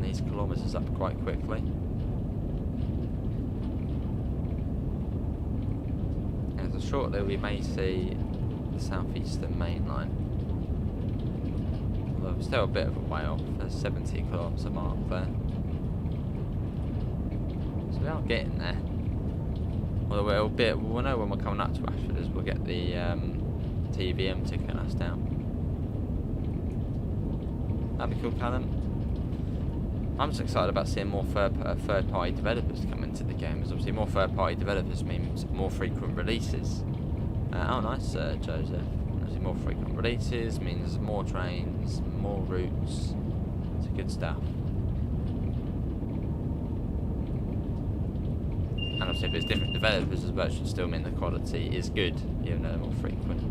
These kilometres up quite quickly. And so shortly we may see the Southeastern Mainline. Although we're still a bit of a way off, there's 70 kilometre mark there. So we are getting there. Although we'll know when we're coming up to Ashford as we'll get the TVM ticking us down. That'd be cool, Chatham. I'm just excited about seeing more third-party developers come into the game, as obviously more third-party developers means more frequent releases. Oh, nice, Joseph. Obviously more frequent releases means more trains, more routes. It's good stuff. And obviously if it's different developers as well, it should still mean the quality is good, even though they're more frequent.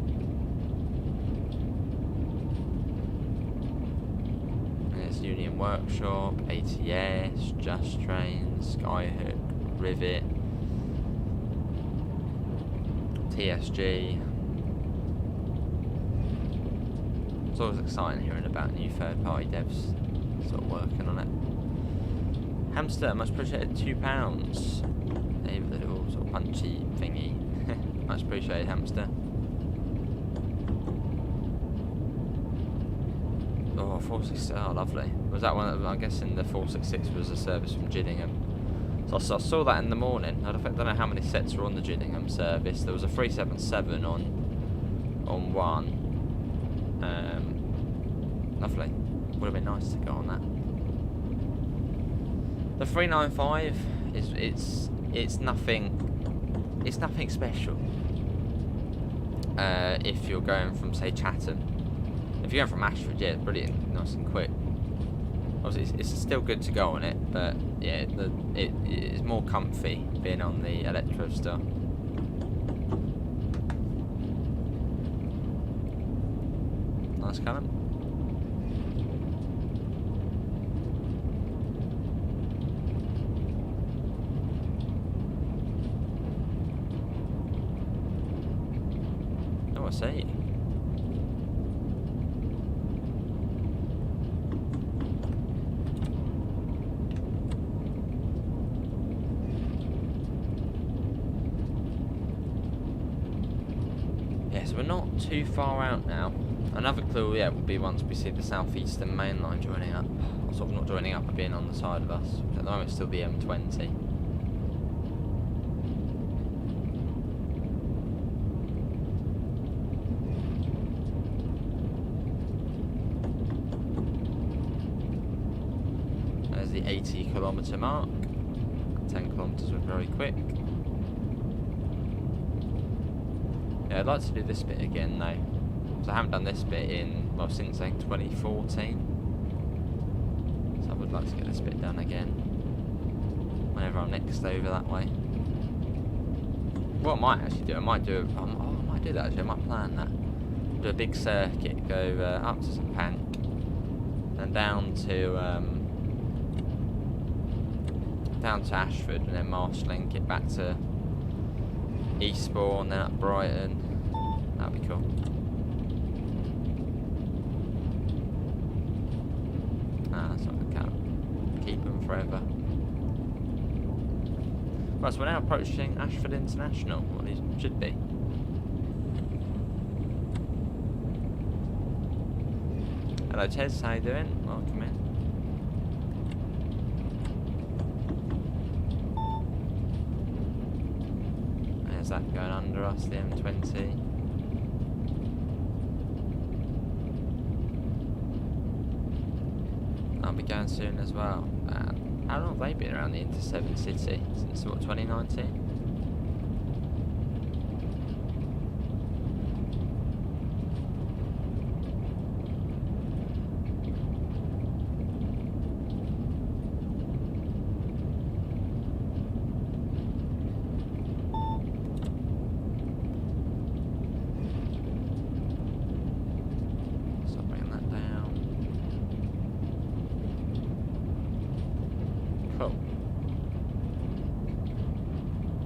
Union Workshop, ATS, Just Trains, Skyhook, Rivet, TSG. It's always exciting hearing about new third-party devs sort of working on it. Hamster, much appreciated, £2. They have a little sort of punchy thingy. Much appreciated, Hamster. Oh, 466, oh lovely. Was that one, I'm guessing the 466 was a service from Gillingham. So I saw that in the morning. I don't know how many sets were on the Gillingham service. There was a 377 on one. Lovely. Would have been nice to go on that. The 395 it's nothing special. If you're going from, say, Chatham. If you're going from Ashford, yeah, it's brilliant, nice and quick. Obviously, it's still good to go on it, but yeah, it is more comfy being on the Electro Star. Nice, Callum. Oh, I see. So we're not too far out now. Another clue, yeah, will be once we see the Southeastern Mainline joining up. Or sort of not joining up, but being on the side of us. At the moment, it's still the M20. There's the 80-kilometre mark. 10 kilometres was very quick. Yeah, I'd like to do this bit again though, because I haven't done this bit in, well, since I think 2014. So I would like to get this bit done again, whenever I'm next over that way. What I might actually do, I might do that actually, I might plan that. Do a big circuit, go up to St Pancras, then down to Ashford, and then Marsh link it back to Eastbourne, then up Brighton. That'd be cool. That's not good, count. Keep them forever. Right, so we're now approaching Ashford International, or at least should be. Hello Tez, how you doing? Welcome in. That going under us, the M20. I'll be going soon as well. How long have they been around the Inter7 City? Since what, 2019?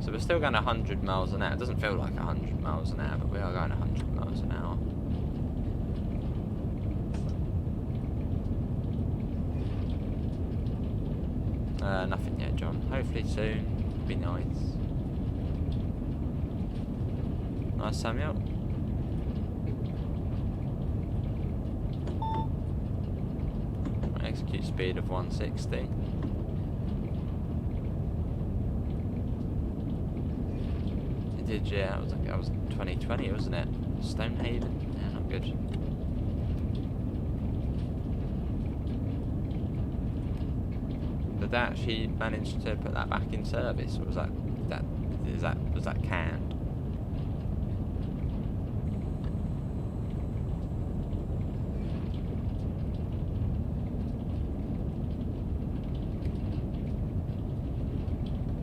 So we're still going 100 miles an hour. It doesn't feel like 100 miles an hour, but we are going 100 miles an hour. Nothing yet, John. Hopefully soon. It'd be nice. Nice, Samuel. Execute speed of 160. It did, yeah. That was 2020, wasn't it? Stonehaven. Yeah, not good. Did they actually manage to put that back in service, or was that canned?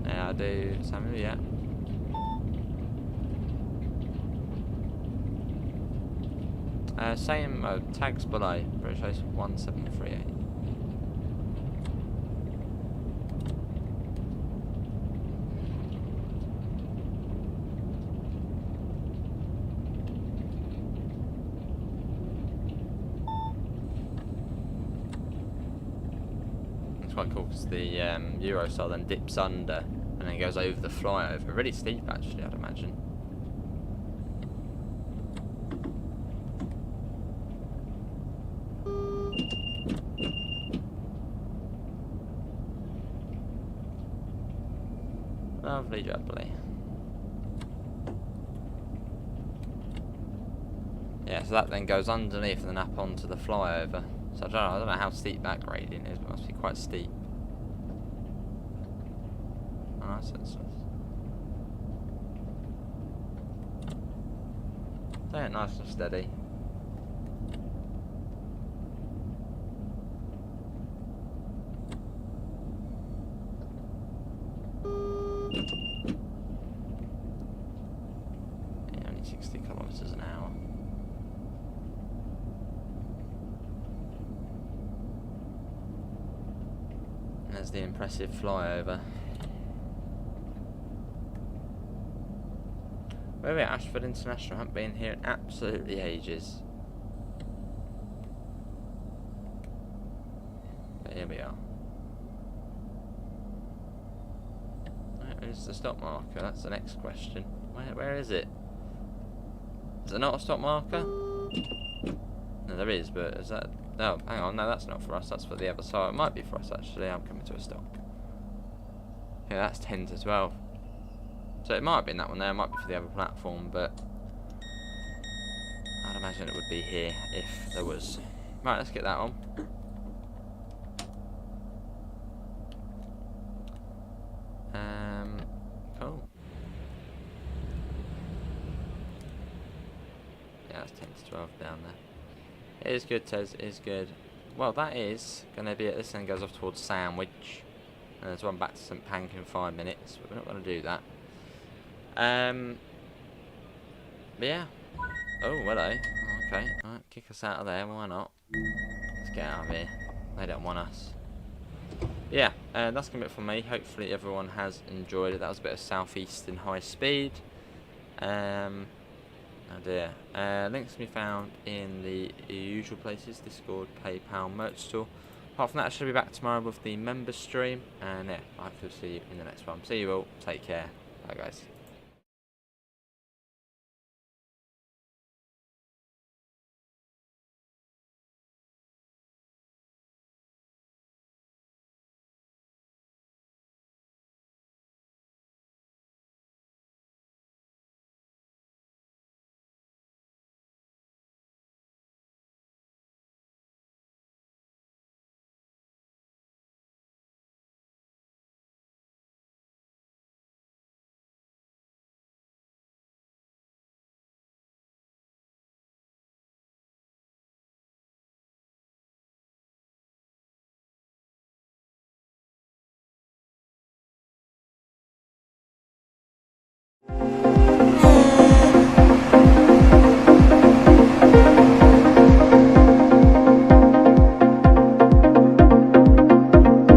Yeah, I do, Samuel. Yeah. Same tags below. BritishAce 1738. It's quite cool because the Eurostar then dips under and then goes over the flyover. Really steep, actually, I'd imagine. Lovely jubbly. Yeah, so that then goes underneath and then up onto the flyover. So I don't know how steep that gradient is, but it must be quite steep. Oh, that's nice. Yeah, nice and steady. Yeah, only 60 kilometers an hour. And there's the impressive flyover. Where are we at? Ashford International. I haven't been here in absolutely ages. But here we are. Where's the stop marker? That's the next question. Where is it? Is there not a stop marker? No, there is, but is that... No, hang on, no, that's not for us, that's for the other side. It might be for us, actually. I'm coming to a stop. Yeah, that's 10 to 12. So it might have been that one there, it might be for the other platform, but... I'd imagine it would be here if there was. Right, let's get that on. Cool. Yeah, that's 10 to 12 down there. It is good, Tez, it is good. Well, that is going to be it. This then goes off towards Sandwich. And there's one back to St Pancras in 5 minutes, but we're not going to do that. But yeah. Oh, hello. Okay, alright, kick us out of there, why not? Let's get out of here. They don't want us. Yeah, that's going to be it for me. Hopefully everyone has enjoyed it. That was a bit of Southeastern high speed. Oh dear. Links can be found in the usual places: Discord, PayPal, merch store. Apart from that, I should be back tomorrow with the members stream. And yeah, I hope to see you in the next one. See you all. Take care. Bye, guys.